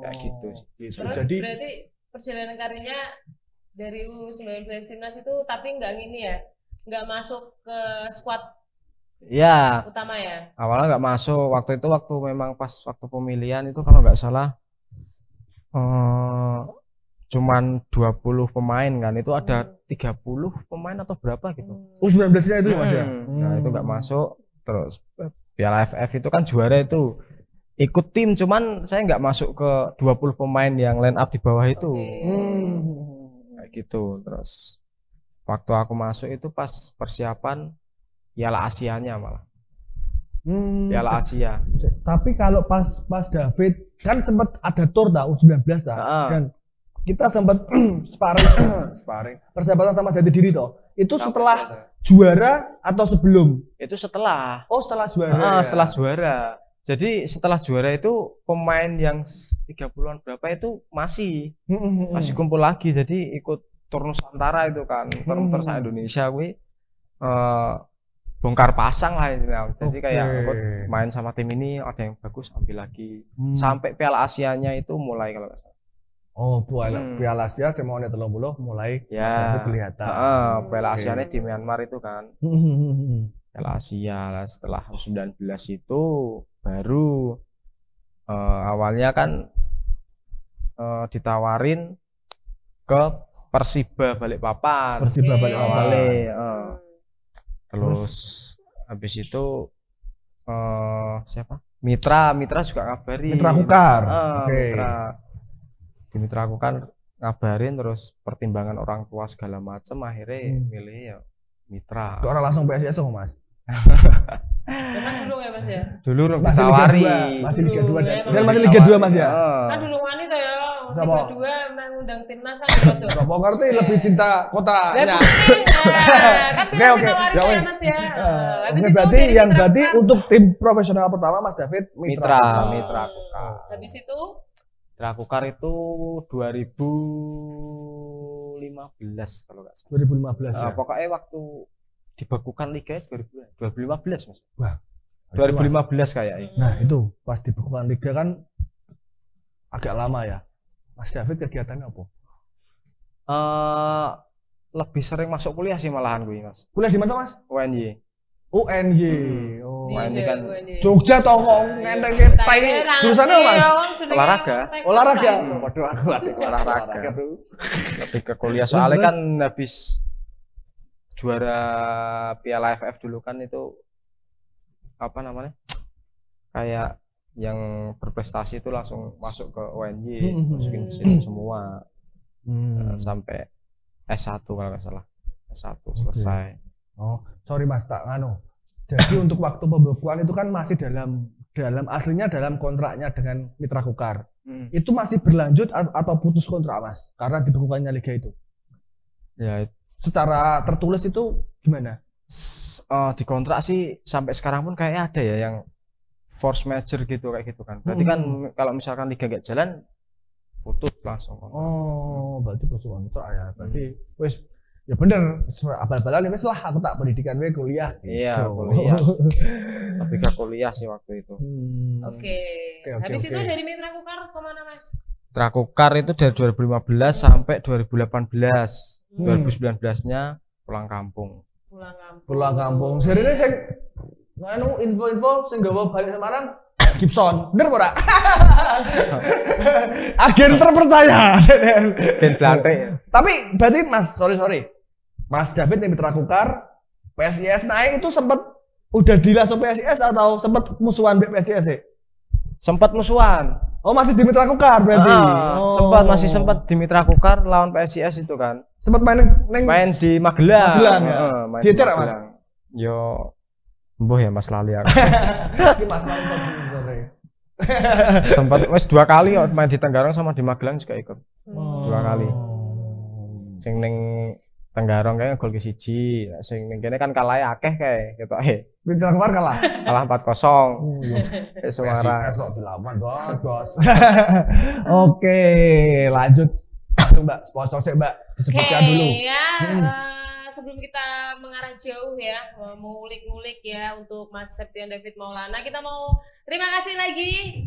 Kayak gitu. Terus jadi berarti perjalanan karirnya dari U19 timnas itu tapi nggak gini ya? Nggak masuk ke skuad ya utama ya? Awalnya nggak masuk. Waktu memang pas waktu pemilihan itu kalau nggak salah cuman 20 pemain kan, itu ada 30 pemain atau berapa gitu. U19 nya itu Mas ya? Nah itu nggak masuk. Terus Piala AFF itu kan juara itu ikut tim, cuman saya nggak masuk ke 20 pemain yang line up di bawah itu. Kayak gitu. Terus waktu aku masuk itu pas persiapan Piala Asianya malah. Piala Asia. Tapi kalau pas David kan sempat ada tour U19 dan kita sempat sparring persahabatan sama Jati Diri toh. Itu setelah juara atau sebelum? Itu setelah. Oh, setelah juara. Setelah juara. Jadi setelah juara itu pemain yang 30-an berapa itu masih kumpul lagi. Jadi ikut tur Nusantara itu kan, tur Indonesia gue bongkar pasang lah ini. Jadi kayak main sama tim ini ada yang bagus ambil lagi. Sampai Piala Asianya itu mulai kalau nggak salah. Oh, Piala Asia semuanya 30 mulai kelihatan. Piala Asianya di Myanmar itu kan. Piala Asia lah, setelah 19 itu baru awalnya kan ditawarin ke Persiba Balikpapan. Terus habis itu siapa? Mitra juga ngabarin. Mitra Kukar. Di Mitra Kukar ngabarin, terus pertimbangan orang tua segala macam akhirnya milih ya Mitra. Kok orang langsung PSIS kok Mas? Kan dulu ya Mas ya? Dulu ditawari. Masih Liga 2 dan masih Liga 2 Mas ya? Kan dulu wanita ya, Liga 2 mengundang timnas kan gitu. Sopo ngerti lebih cinta kotanya. Kan timnas ditawari saya Mas ya. Berarti untuk tim profesional pertama Mas David Mitra Kukar. Habis itu Mitra Kukar itu 2015 kalau nggak salah. 2015 ya. Pokoknya waktu dibekukan Liga 2015 Mas. Wah, 2015 kayaknya. Nah itu pas dibekukan Liga kan agak lama ya. Mas David kegiatannya apa? Lebih sering masuk kuliah sih malahan gue Mas. Kuliah di mana Mas? UNY. UNY. UNY kan Jogja toh ngenteng tai. Jurusannya Mas? Olahraga. Waduh aku olahraga. Lebih ke kuliah soalnya kan habis juara Piala AFF dulu kan itu apa namanya? Kayak yang berprestasi itu langsung masuk ke UNY, masukin ke sini semua. Sampai S1 kalau nggak salah. S1 selesai. Oh, sorry Mas, tak nganu. Jadi untuk waktu pembekuan itu kan masih dalam aslinya dalam kontraknya dengan Mitra Kukar. Itu masih berlanjut atau putus kontrak Mas? Karena dibekukannya liga itu. Ya, secara tertulis itu gimana? Di kontrak sih sampai sekarang pun kayaknya ada ya yang force major gitu kayak gitu kan. Berarti kan kalau misalkan liga gak jalan putus langsung kontrak. Oh, berarti putus kontrak ya. Berarti wes ya bener, abal-abalan wes lah aku tak pendidikan we kuliah gitu. Iya, kuliah. Tapi ke kuliah sih waktu itu. Oke. Habis itu dari Mitra Kukar kemana Mas? Mitra Kukar itu dari 2015 sampai 2018. 2019-nya pulang kampung. Pulang kampung. Serine sing nganu info-info sing gawa balik Semarang Gibson. Bener ora? Agen terpercaya. Ben Blante. Tapi berarti Mas, sorry. Mas David nih Mitra Kukar, PSIS naik itu sempat udah dilangsung PSIS atau sempat musuhan PSIS sih? Sempat musuhan. Oh, masih di Mitra Kukar berarti. Masih sempat di Mitra Kukar lawan PSIS itu kan. Sempat main di Magelang. Ya. Diecer Mas? Yo mbuh ya Mas lali aku. Iki Mas sempat wes 2 kali main di Tenggarong sama di Magelang juga ikut. 2 kali. Sing ning Tenggarong kayaknya gol ke 1, sing ning kene kan kalah akeh kae ketoke. Mitra Kukar kalah 4-0. Semarang. Esok dilawan, Bos. Oke, lanjut. Mbak, sponsor sih Mbak, disebutkan dulu. Ya, sebelum kita mengarah jauh ya, mengulik-ngulik ya untuk Mas Septian David Maulana, kita mau terima kasih lagi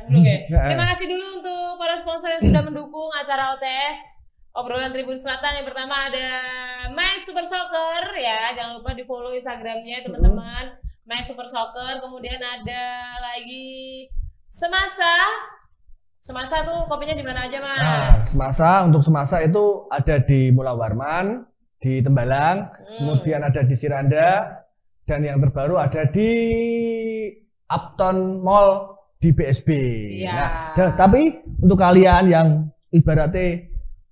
dulu ya. Terima kasih dulu untuk para sponsor yang sudah mendukung acara OTS Obrolan Tribun Selatan. Yang pertama ada My Super Soccer ya, jangan lupa di follow Instagramnya teman-teman. My Super Soccer, kemudian ada lagi Semasa tuh kopinya di mana aja Mas? Nah, untuk Semasa itu ada di Mula Warman, di Tembalang, kemudian ada di Siranda, dan yang terbaru ada di Upton Mall di BSB. Iya. Nah, tapi untuk kalian yang ibaratnya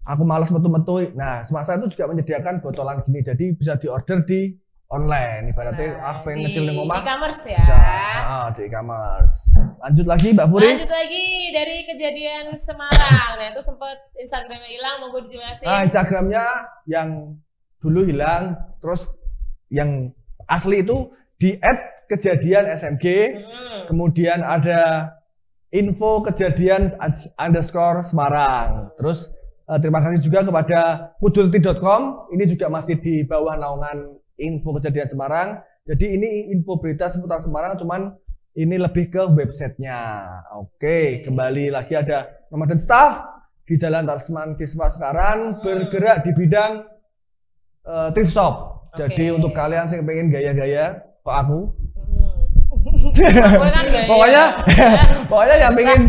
aku malas metu-metu, nah Semasa itu juga menyediakan botolan gini, jadi bisa diorder di online. Ibaratnya pengen ngecil ning omah. E-commerce ya. Bisa, di e-commerce. Lanjut lagi Mbak Furi. Lanjut lagi dari kejadian Semarang. Nah itu sempat Instagramnya hilang, mau gue dijelasin. Nah, Instagramnya yang dulu hilang, terus yang asli itu di @kejadian_smg. Kemudian ada info kejadian _Semarang. Terus terima kasih juga kepada kudulti.com. Ini juga masih di bawah naungan info kejadian Semarang. Jadi ini info berita seputar Semarang, cuman ini lebih ke websitenya. Oke, kembali lagi ada nama dan staff di Jalan Tarsman Siswa sekarang bergerak di bidang thrift shop. Jadi untuk kalian yang pengen gaya-gaya, kok aku? Pokoknya yang pengen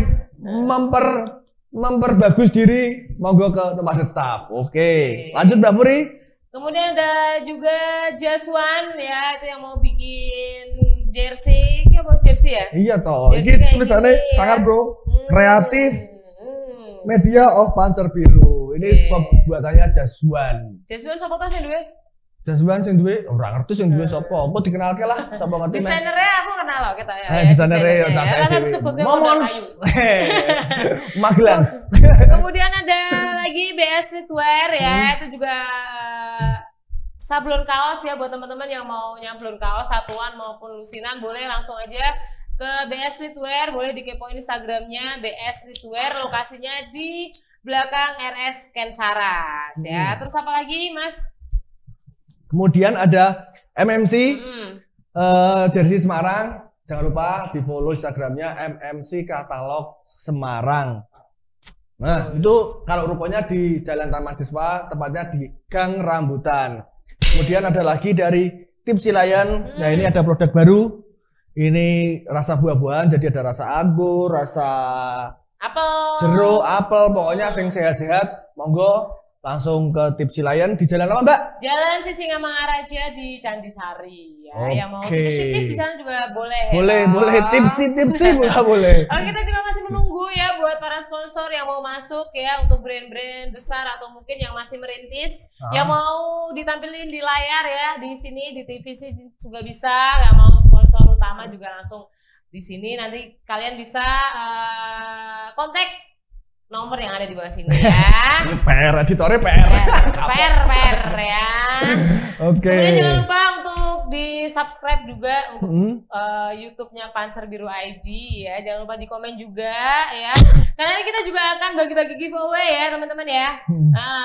memperbagus diri, monggo ke tempat staff. Oke. Lanjut Mbak Puri. Kemudian ada juga Jaswan ya, itu yang mau bikin jersey. Kayak mau jersey ya? Iya toh. Ini tulisannya sangat bro. Kreatif. Media of Panzer Biru. Ini pembuatannya Jaswan. Jaswan siapa tuh sih duwe? Jaswan sing duwe ora ngerti sing duwe sapa. Aku dikenalke lah sapa ngerti. Desainernya aku kenal loh kita ya. Desainernya Momons. Magelans. Kemudian ada lagi BS Streetwear ya, itu juga sablon kaos ya buat teman-teman yang mau nyablon kaos satuan maupun lusinan, boleh langsung aja ke BS Streetwear, boleh dikepoin Instagramnya BS Streetwear, lokasinya di belakang RS Kensaras ya. Terus apa lagi Mas? Kemudian ada MMC jersey Semarang. Jangan lupa di follow Instagramnya MMC Katalog Semarang. Nah itu kalau rukonya di Jalan Taman Siswa, tepatnya di Gang Rambutan. Kemudian ada lagi dari Tips Silayan. Nah ini ada produk baru. Ini rasa buah-buahan, jadi ada rasa anggur, rasa apel, jeruk, apel, pokoknya yang sehat-sehat. Monggo langsung ke Tips Silayan di jalan apa Mbak? Jalan Sisingamangaraja di Candisari ya. Yang mau tipis di sana juga boleh. Boleh tipsi boleh. Kita juga masih menunggu ya buat para sponsor yang mau masuk ya, untuk brand-brand besar atau mungkin yang masih merintis, yang mau ditampilin di layar ya, di sini di TVC juga bisa. Yang mau sponsor utama juga langsung di sini. Nanti kalian bisa kontak nomor yang ada di bawah sini ya. Editornya PR ya. Oke. Kemudian jangan lupa untuk di subscribe juga untuk YouTube-nya Panzer Biru ID ya. Jangan lupa di komen juga ya. Karena kita juga akan bagi-bagi giveaway ya teman-teman ya.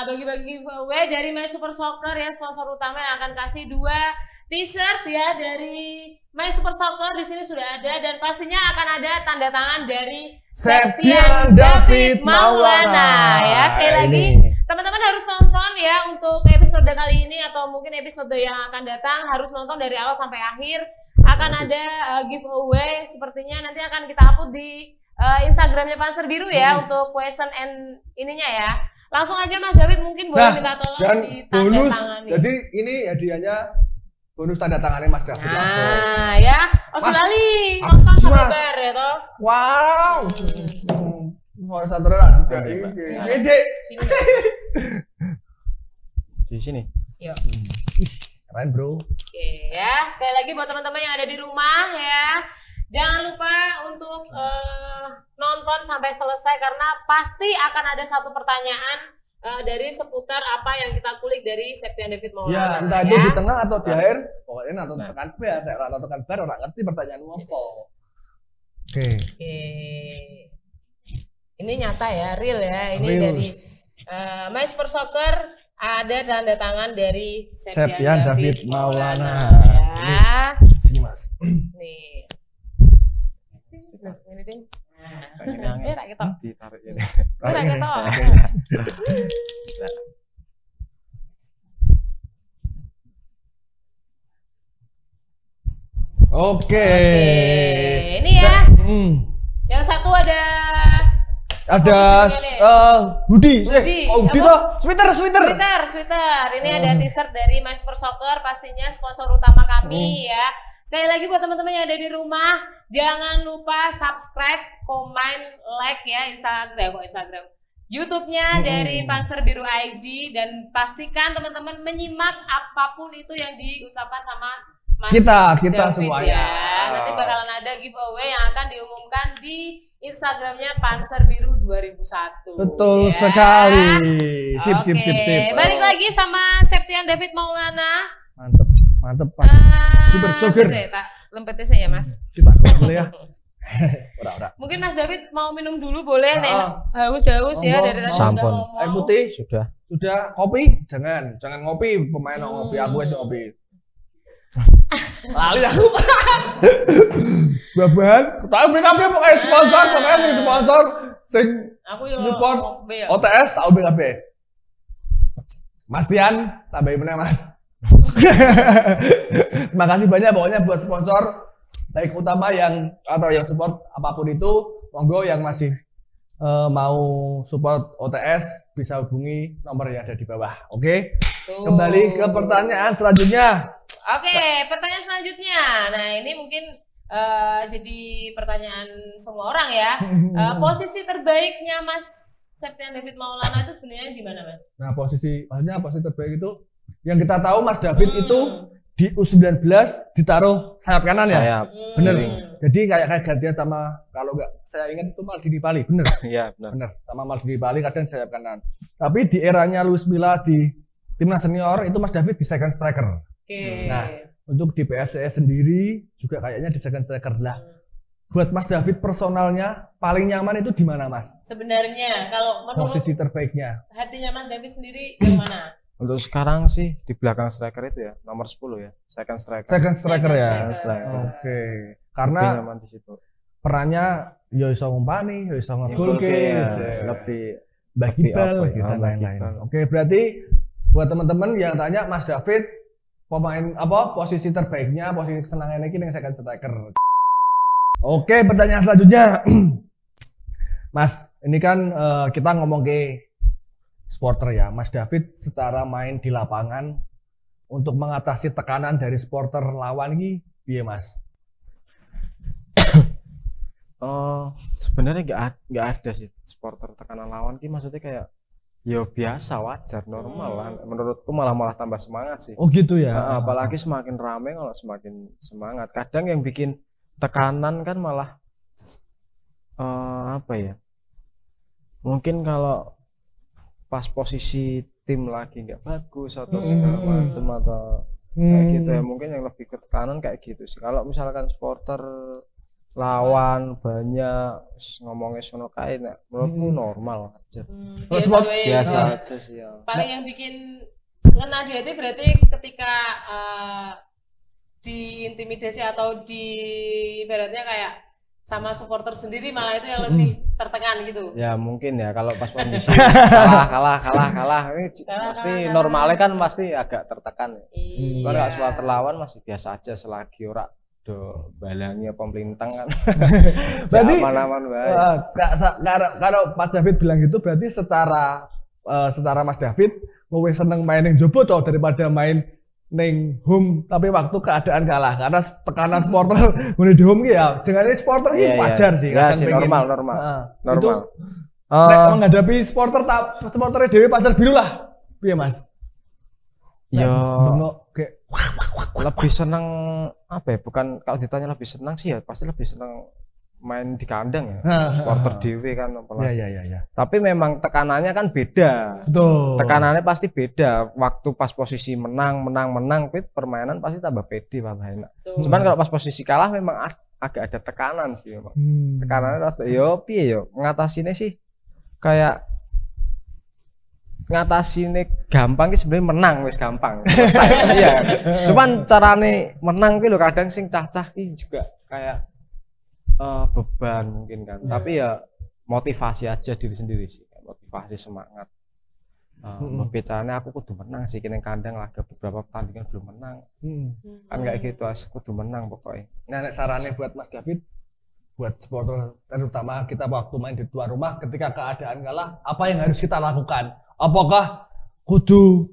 Bagi-bagi giveaway dari My Super Soccer ya, sponsor utama yang akan kasih 2 t-shirt ya dari My Super Soccer. Di sini sudah ada dan pastinya akan ada tanda tangan dari Septian David Maulana ya. Sekali lagi teman-teman harus nonton ya untuk episode kali ini atau mungkin episode yang akan datang, harus nonton dari awal sampai akhir. Akan ada giveaway, sepertinya nanti akan kita upload di Instagramnya Panzer Biru ya untuk question and ininya ya. Langsung aja Mas David mungkin boleh minta tolong di tanda tangan. Jadi ini hadiahnya bonus tanda tangannya Mas David langsung. Ya, Lali nonton sampai bar ya toh. Wow. Sponsornya juga ini. Dek. Di sini. Yuk. Keren bro. Oke ya, sekali lagi buat teman-teman yang ada di rumah ya, jangan lupa untuk nonton sampai selesai karena pasti akan ada satu pertanyaan dari seputar apa yang kita kulik dari Septian David Maulana. Ya, entah itu di tengah atau di akhir, pokoknya atau tekan bar, atau tekan bar orang ngerti pertanyaan apa. Oke. Ini nyata ya, real ya. Ini dari My Super Soccer ada tanda tangan dari Septian David Maulana. Ya. Sini Mas. Nih. Ini ding. Ini tak ketok. Ditarik ini. Tak ketok. Oke. Ini ya. Yang satu ada hoodie. Hoodie toh? Sweater. Ini ada t-shirt dari My Super Soccer, pastinya sponsor utama kami ya. Sekali lagi buat teman-teman yang ada di rumah, jangan lupa subscribe, komen, like ya Instagram. YouTube-nya dari Panser Biru ID, dan pastikan teman-teman menyimak apapun itu yang diucapkan sama Mas kita David semuanya. ya. Nanti bakalan ada giveaway yang akan diumumkan di Instagramnya Panser Biru 2001. Betul ya. sekali. Sip. Balik lagi sama Septian David Maulana. Mantep Mas. Super. Tak lempetin saya ya Mas. Kita boleh ya. Ora. Mungkin Mas David mau minum dulu boleh nek haus-haus ya dari tadi Sampun. sudah ngomong. Air putih Sudah. kopi? Jangan ngopi, pemain ngopi, aku aja ngopi. Lali aku. Baban, tak BKB pokoknya sponsor sing Aku yang support ngopi ya. OTS tak BKB. Mas Tian, tambahin meneh Mas. Terima kasih banyak pokoknya buat sponsor baik utama yang support apapun itu, monggo yang masih mau support OTS bisa hubungi nomor yang ada di bawah. Oke? Tuh. Kembali ke pertanyaan selanjutnya. Oke, pertanyaan selanjutnya. Nah, ini mungkin jadi pertanyaan semua orang ya. Posisi terbaiknya Mas Septian David Maulana itu sebenarnya di mana, Mas? Nah, posisi terbaik itu yang kita tahu Mas David itu di U19 ditaruh sayap kanan ya. Sayap. Bener. Kiri. Jadi kayak gantian sama, kalau nggak saya ingat itu Maldini Pali, bener. Iya, benar. Bener, sama Maldini Pali kadang sayap kanan. Tapi di eranya Luis Milla di timnas senior itu Mas David di second striker. Oke. Nah, untuk di PSIS sendiri juga kayaknya di second striker lah. Buat Mas David personalnya paling nyaman itu di mana, Mas? Sebenarnya kalau menurut Posisi terbaiknya. hatinya Mas David sendiri yang mana? Untuk sekarang sih di belakang striker itu ya, nomor 10 ya, second striker. Second striker ya. Second striker. Oke. Lebih Karena nyaman di situ. perannya ya iso ngumpani, ya iso ngegolke, Ya, lebih bagi bal apa ya, gitu dan bagi lain-lain. bal. Oke, berarti buat teman-teman yang tanya Mas David pemain apa posisi terbaiknya, posisi kesenangannya ini yang second striker. Oke, pertanyaan selanjutnya. Mas, ini kan kita ngomong ke supporter ya. Mas David secara main di lapangan untuk mengatasi tekanan dari supporter lawan ini piye, Mas? Sebenarnya nggak ada sih supporter tekanan lawan ki, maksudnya kayak ya biasa, wajar, normal lah. Menurutku malah tambah semangat sih. Oh gitu ya. Nah, apalagi semakin rame kalau semakin semangat. Kadang yang bikin tekanan kan malah apa ya? Mungkin kalau pas posisi tim lagi nggak bagus atau segala macam atau kayak gitu ya, mungkin yang lebih ke tekanan kayak gitu sih. Kalau misalkan supporter lawan banyak ngomongnya sono kae, menurutku normal aja. Biasa aja sih ya. Paling yang bikin ngena di hati berarti ketika diintimidasi atau di ibaratnya kayak sama supporter sendiri malah itu yang lebih tertekan gitu. Ya mungkin ya kalau pas kondisi kalah ini pasti normalnya kan pasti agak tertekan ya. Iya. Kalau supporter lawan masih biasa aja selagi ora do balangi apa melintang kan. Berarti aman-aman bae. Kalau Mas David bilang gitu berarti secara Mas David lebih seneng main yang jobo toh daripada main neng home tapi waktu keadaan kalah, karena tekanan supporter ngene di home ya jangan supporter ini wajar sih ya, kadang sih, pengen normal. itu menghadapi supporternya Dewi Panser Biru lah piye Mas? Ya kayak lebih seneng apa ya, bukan kalau ditanya lebih senang sih ya pasti lebih senang main di kandang ya, supporter dewe kan apalagi. Ya. Tapi memang tekanannya kan beda. Betul. Tekanannya pasti beda. Waktu pas posisi menang, permainan pasti tambah pede, tambah enak. Cuman kalau pas posisi kalah memang agak ada tekanan sih memang. Tekanannya rada yo piye yo, ngatasinnya sih kayak ngatasinnya gampang sih sebenarnya, menang wis gampang. Selesai. Iya. Cuman carane menang ki lho kadang sing cah-cah ki juga kayak beban mungkin kan, tapi ya motivasi aja diri sendiri sih, motivasi semangat. Bicaranya aku kudu menang sih, kini kandang laga beberapa pertandingan belum menang, kan kayak gitu, aku kudu menang pokoknya. Nah, sarannya buat Mas David, buat supporter terutama kita waktu main di tuan rumah ketika keadaan kalah, apa yang harus kita lakukan? Apakah kudu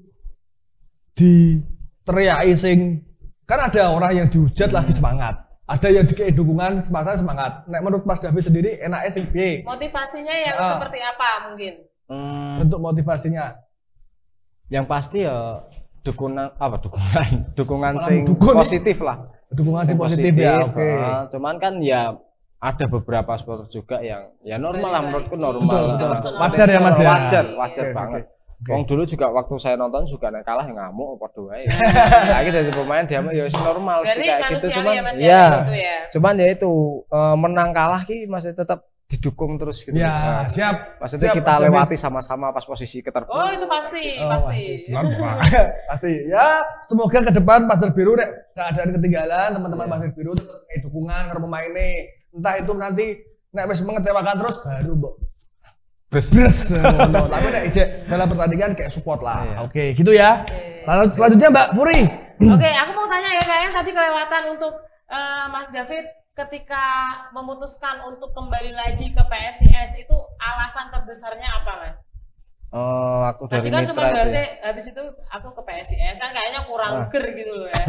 diteriaki sing Kan ada orang yang dihujat lagi semangat. Ada yang dikei dukungan semasa semangat. Nek menurut Mas David sendiri enaknya sing piye? Motivasinya yang seperti apa mungkin? Bentuk motivasinya. Yang pasti ya dukungan sing dukun. positif lah. Dukungan sing positif ya. Oke. Cuman kan ya ada beberapa supporter juga yang ya normal lah, menurutku normal. Betul. Wajar ya Mas ya. Wajar Oke, banget. oke. Wong dulu juga waktu saya nonton juga nek kalah yang ngamuk padha wae. Nah, iki dadi pemain dia ya wis normal sih kayak gitu, cuman ya, Mas, ya. Cuman ya itu menang kalah ki masih tetap didukung terus gitu. Ya, siap. Maksudnya siap, kita Mas lewati sama-sama pas posisi keterpuruk. Oh, itu pasti. Pasti. Ya, semoga ke depan Pasir Biru nek keadaan ketinggalan, teman-teman Pasir Biru tetap dukungan karo pemainnya. Entah itu nanti nek wis mengecewakan terus baru mbok Bres. Tapi nek ijek dalam pertandingan kayak support lah. Iya. Oke, gitu ya. Lalu selanjutnya Mbak Puri. Oke, aku mau tanya ya kayaknya tadi kelewatan untuk Mas David ketika memutuskan untuk kembali lagi ke PSIS itu alasan terbesarnya apa, Mas? Aku dari Tadi kan cuma mitra itu bahasnya ya. habis itu aku ke PSIS kan kayaknya kurang ger gitu loh ya.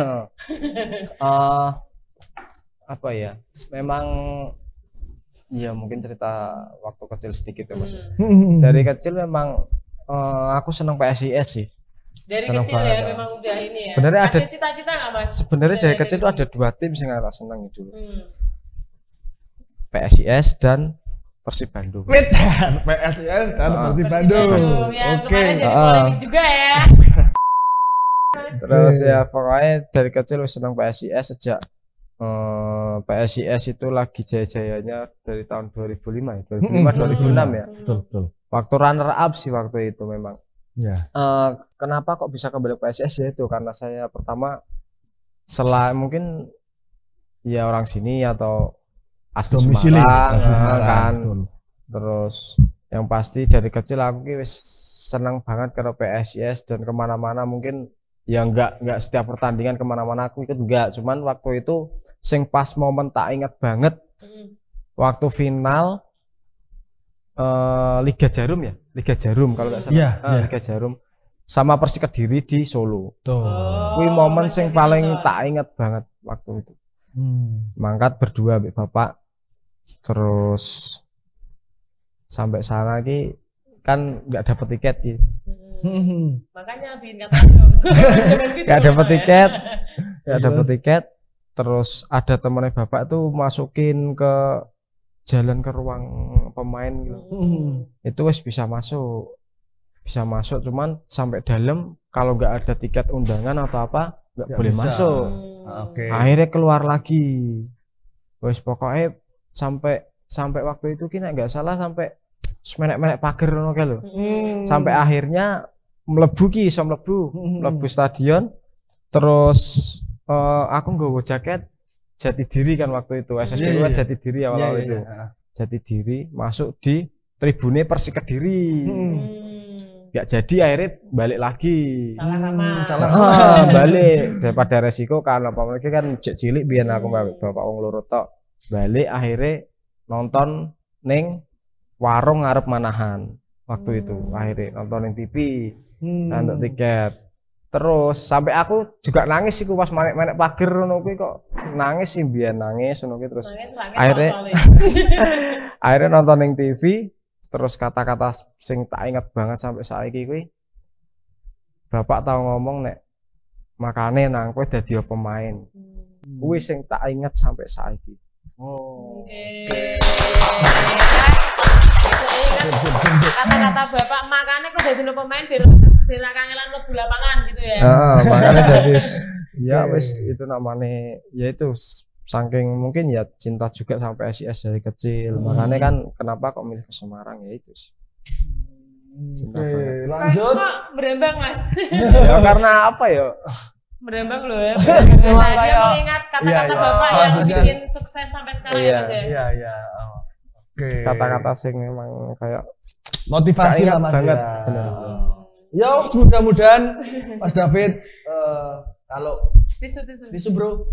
Apa ya? Memang ya mungkin cerita waktu kecil sedikit ya Mas. Dari kecil memang aku senang PSIS sih. Dari Senang kecil banget, ya memang udah ini ya. Sebenarnya ada cita-cita nggak Mas? Sebenarnya Udah dari kecil itu gitu. ada 2 tim yang aku senang dulu. PSIS dan Persib Bandung. PSIS dan Persib Bandung. Yang Oke. kemarin jadi polemik juga ya. Terus ya pokoknya dari kecil wis senang PSIS sejak PSIS itu lagi jaya-jayanya dari tahun 2005 ya, 2005 2006 ya. Betul. Waktu runner up sih waktu itu memang. Ya. Kenapa kok bisa kembali ke PSIS ya itu karena saya pertama mungkin ya orang sini atau asli Domisili Semarang kan. Betul. Terus yang pasti dari kecil aku wis senang banget ke PSIS dan kemana-mana mungkin ya nggak setiap pertandingan kemana-mana aku ikut enggak, cuman waktu itu sing pas momen tak ingat banget waktu final Liga Jarum ya, Liga Jarum kalau nggak salah. Iya, Liga Jarum sama Persik Kediri di Solo. Tuh. Kuwi momen sing paling tak ingat banget waktu itu. Mangkat berdua ambek bapak, terus sampai sana ki kan nggak dapet tiket gitu. Makanya bikin kata dong. Nggak dapet tiket, terus ada temennya bapak tuh masukin ke jalan ke ruang pemain gitu. Itu wes bisa masuk, cuman sampai dalam kalau nggak ada tiket undangan atau apa nggak boleh bisa. masuk. Oke. Akhirnya keluar lagi, wes pokoknya sampai waktu itu kita nggak salah sampai menek pager ngono kae lho. Sampai akhirnya mlebu stadion, terus aku nggawa jaket Jatidiri kan waktu itu, SSB kan Jatidiri awal itu. Jatidiri masuk di tribune Persik Kediri. Nggak jadi, akhirnya balik lagi. Balik daripada resiko karena mereka kan cilik biar aku bapak wong loro tok. Balik akhirnya nonton ning warung ngarep Manahan waktu itu, akhirnya nonton ning TV untuk tiket. Terus sampai aku juga nangis sih pas menek pager ngono kuwi kok nangis sih biar nangis ngono kuwi terus akhirnya nonton ning TV. Terus kata-kata sing tak ingat banget sampai saiki kuwi bapak tahu ngomong nek makane nang kowe dadi pemain. Kuwi sing tak ingat sampai saiki. Kata-kata bapak makane kok dadi pemain biar kangelan mlebu lapangan gitu ya. Makanya dari ya wis itu namanya ya itu saking mungkin ya cinta juga sampai PSIS dari kecil. Makanya kan kenapa kok milih ke Semarang ya itu sih. Oke, lanjut. Kok berembang Mas? Ya karena apa ya? Berembang loh ya. Dia mengingat kata-kata bapak yang bikin sukses sampai sekarang ya Mas ya. Iya. Oke. Kata-kata sing memang kayak motivasi lah Mas banget, ya. bener. Ya mudah-mudahan Mas David kalau tisu bro.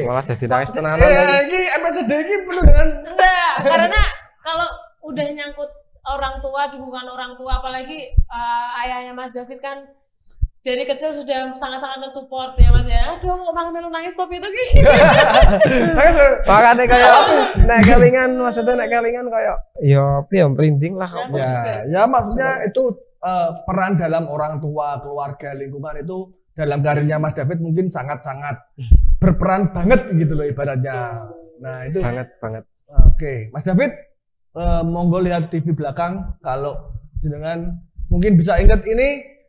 malah jadi nangis tenanan lagi. Ini episode ini penuh dengan enggak, karena kalau udah nyangkut orang tua, dukungan orang tua, apalagi ayahnya Mas David kan dari kecil sudah sangat-sangat mensupport ya Mas ya. Aduh, kok melu nangis pop itu gitu. Makanya kayak nek kelingan, maksudnya nek kelingan kayak ya merinding lah. Ya maksudnya itu peran dalam orang tua, keluarga, lingkungan itu dalam karirnya Mas David mungkin sangat-sangat berperan banget gitu loh ibaratnya. Nah itu banget. Oke, Mas David, monggo lihat TV belakang kalau jenengan mungkin bisa ingat ini.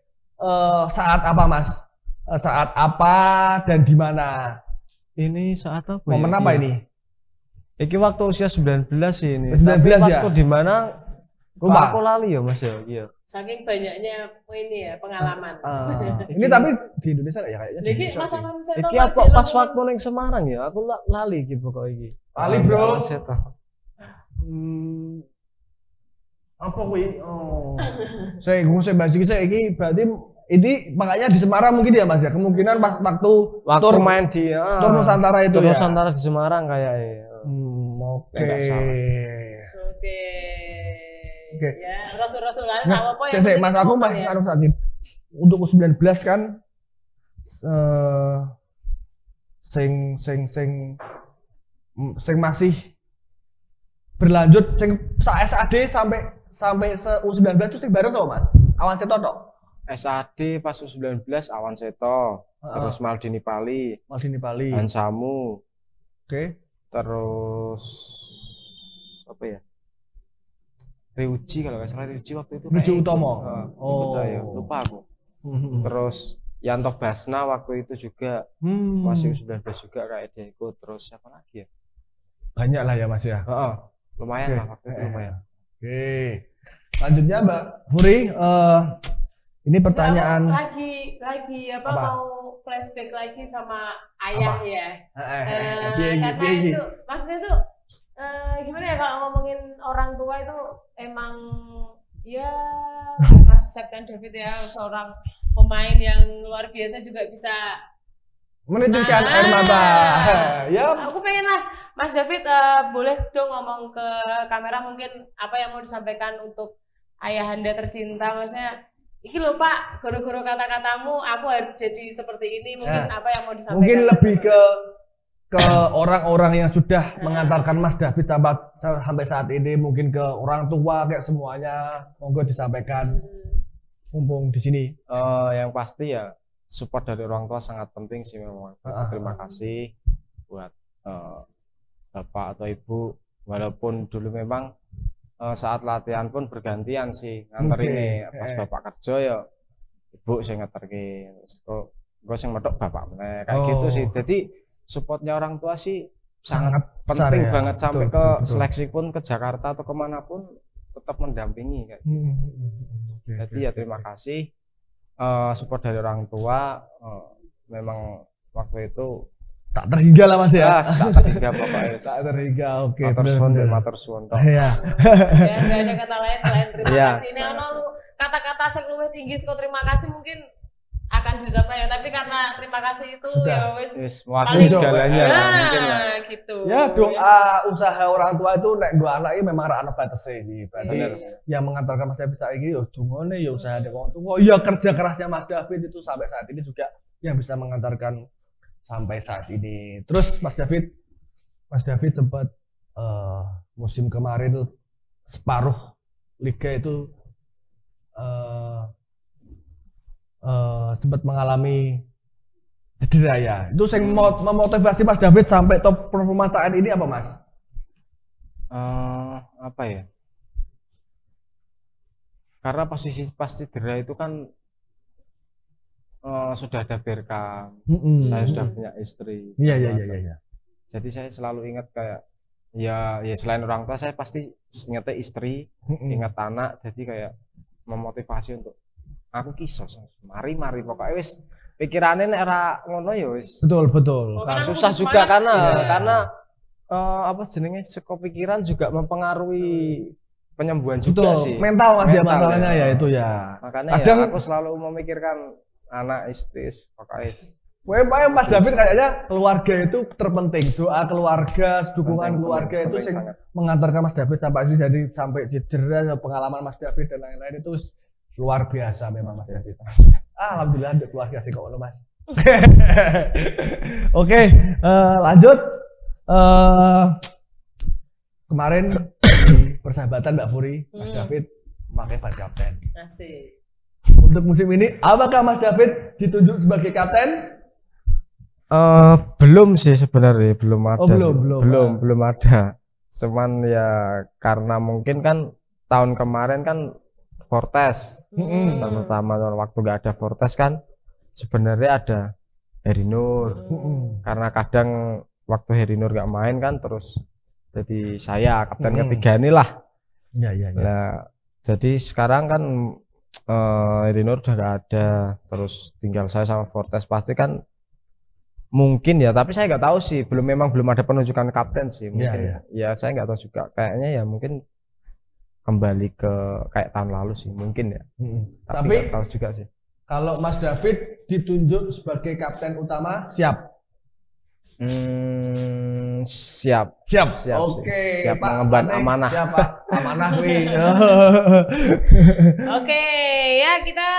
Saat apa Mas? Saat apa dan di mana? Ini saat apa? Momen apa ini? Iki waktu usia 19 sih ini. 19 tapi ya? Waktu di mana? Lupa. Aku lali ya Mas ya. Iya. Saking banyaknya ini ya pengalaman. Ini tapi di Indonesia ya kayaknya. Iki masa-masa iki apa pas waktu ning Semarang ya? Aku lali iki pokok iki. Lali bro. Apa kuwi? Saya bahas iki berarti ini makanya di Semarang mungkin ya Mas ya. Kemungkinan pas waktu tur main di tur Nusantara itu ya. Nusantara di Semarang kayaknya. Oke. Ya, rotu-rotulan apa ya? Saya Mas aku mah harus sakit. Untuk U19 kan sing masih berlanjut sing SAD sampai U19 itu sing bareng to Mas? Awan Seto tok. SAD pas U19 Awan Seto, terus Maldini Pali, Hansamu. Oke. Terus apa ya? Ryuji kalau nggak salah Ryuji waktu itu. Ryuji Utomo. Ya, lupa aku. Terus Yanto Basna waktu itu juga masih U19 juga kayak dia ikut. Terus siapa lagi ya? Banyak lah ya Mas ya. Lumayan lah waktu itu lumayan. Oke. Selanjutnya Mbak Furi, ini pertanyaan. Lagi apa mau flashback lagi sama ayah ya. Karena itu maksudnya tuh gimana ya kalau ngomongin orang tua itu emang ya Mas Septian David ya seorang pemain yang luar biasa juga bisa menunjukkan air mata. Ya. Aku pengen lah Mas David boleh dong ngomong ke kamera mungkin apa yang mau disampaikan untuk ayahanda tercinta, maksudnya iki lho Pak, guru-guru kata-katamu aku harus jadi seperti ini, mungkin apa yang mau disampaikan? Mungkin lebih ke orang-orang yang sudah mengantarkan Mas David sampai saat ini, mungkin ke orang tua kayak semuanya, monggo disampaikan. Mumpung di sini. Yang pasti ya support dari orang tua sangat penting sih memang. Terima kasih buat bapak atau ibu, walaupun dulu memang saat latihan pun bergantian sih nganterin pas bapak kerja ya ibu sih nganterin, kok gue sing medok bapak kayak gitu sih. Jadi supportnya orang tua sih sangat penting banget ya? Sampai betul. Seleksi pun ke Jakarta atau kemanapun tetap mendampingi kayak gitu. Jadi ya terima kasih support dari orang tua. Memang waktu itu tak terhingga lah Mas ya. Tak terhingga pokoknya. Tak terhingga, oke. Matur suwun. Iya. Enggak ada kata lain selain terima kasih. Ini ono kata-kata sing luwih tinggi saka terima kasih mungkin akan diucapkan ya, tapi karena terima kasih itu sudah. Ya wis paling segalanya mungkin ya. Gitu. Ya doa usaha orang tua itu nek doa anak ini memang ra ono batese sih. Berarti yang mengantarkan Mas David saiki yo dungone ya usaha dari wong tua. Ya kerja kerasnya Mas David itu sampai saat ini juga yang bisa mengantarkan sampai saat ini. Terus Mas David sempat musim kemarin tuh separuh liga itu sempat mengalami cedera ya. Itu yang memotivasi Mas David sampai top performa saat ini apa Mas? Apa ya? Karena posisi pas cedera itu kan sudah ada berkam, saya sudah punya istri. Iya. Jadi saya selalu ingat kayak ya selain orang tua saya pasti ingatnya istri, ingat anak. Jadi kayak memotivasi untuk aku kisos, mari pokoknya wis pikirannya nek ora ngono ya wis. Betul. Susah juga karena apa jenenge seko pikiran juga mempengaruhi penyembuhan juga sih. Mental Mas ya masalahnya ya itu ya. Makanya ya aku selalu memikirkan anak istri pokoknya. Pokoknya Mas David kayaknya keluarga itu terpenting, doa keluarga, dukungan keluarga itu sing mengantarkan Mas David sampai cedera, pengalaman Mas David dan lain-lain itu luar biasa memang Mas David. Alhamdulillah ada keluarga sih kok Mas. Oke, lanjut. Kemarin di persahabatan Mbak Furi, Mas David pakai ban kapten. Asik. Untuk musim ini, apakah Mas David ditunjuk sebagai kapten? Belum sih sebenarnya, belum ada. Belum ada. Cuman ya karena mungkin kan tahun kemarin kan Fortes, terutama waktu nggak ada Fortes kan sebenarnya ada Heri Nur. Karena kadang waktu Heri Nur nggak main kan terus jadi saya kapten ketiga inilah. Iya. Nah, jadi sekarang kan Heri Nur udah nggak ada, terus tinggal saya sama Fortes pasti kan mungkin ya, tapi saya nggak tahu sih, memang belum ada penunjukan kapten sih mungkin. Ya saya nggak tahu juga, kayaknya ya mungkin kembali ke kayak tahun lalu sih mungkin ya. Tapi nggak tahu juga sih. Kalau Mas David ditunjuk sebagai kapten utama, siap? Siap. Oke, siap Pak, mengemban amanah. Siapa? Amanah wi. Oke, ya kita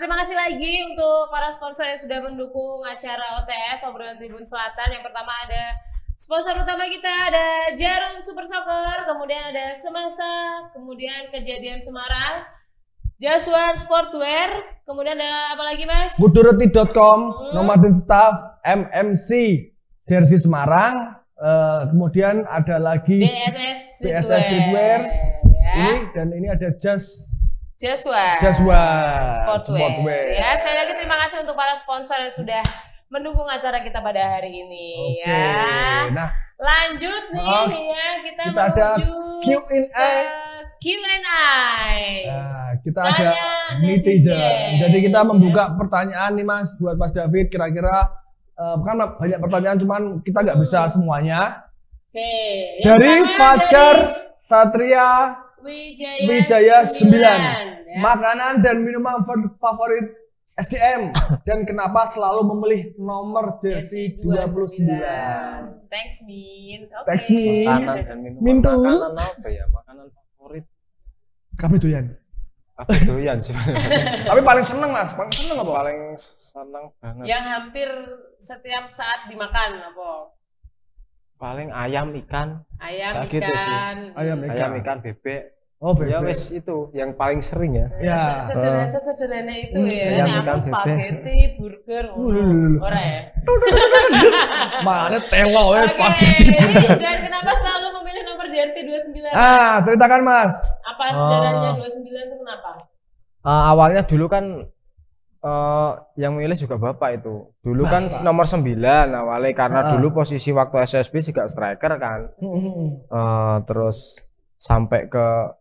terima kasih lagi untuk para sponsor yang sudah mendukung acara OTS Obrolan Tribun Selatan. Yang pertama ada sponsor utama kita, ada Jarum Super Soccer, kemudian ada Semasa, kemudian Kejadian Semarang, Jaswan Sportwear, kemudian ada apa lagi Mas? Budureti.com, Nomaden Staff, MMC, Jersey Semarang, kemudian ada lagi DSS Streetwear, ya. ini ada Jaswan Sportwear. Ya, sekali lagi terima kasih untuk para sponsor yang sudah mendukung acara kita pada hari ini. Oke. Ya. Nah, lanjut nih ya, kita ada menuju Q&A. Nah, kita ada netizen. Jadi kita membuka pertanyaan nih Mas buat Mas David, kira-kira kan banyak pertanyaan cuman kita nggak bisa semuanya. Oke. Dari Fajar Satria Wijaya 9. Ya. Makanan dan minuman favorit SDM dan kenapa selalu memilih nomor jersey 29? Thanks Min. Okay. Thanks Min. Makanan dan minuman. Mintu. Makanan apa ya? Makanan favorit. Kabeh doyan. Kabeh doyan sih. Tapi paling seneng Mas, paling seneng apa? Paling seneng banget. Yang hampir setiap saat dimakan apa? Paling ayam ikan. Ayam Gitu sih. ikan. Ayam Ikan bebek. Oh, bebek. Ya wes itu yang paling sering ya. Ya. Sederhana itu ya. ayam Nah, ikan aku spaghetti, burger, ora ya. Mana telo ya Oke, spaghetti. dan kenapa selalu memilih nomor jersey 29? Ceritakan Mas. Apa sejarahnya 29 itu kenapa? Awalnya dulu kan yang milih juga bapak itu. Dulu kan nomor 9 awalnya karena dulu posisi waktu SSB juga striker kan. Terus sampai ke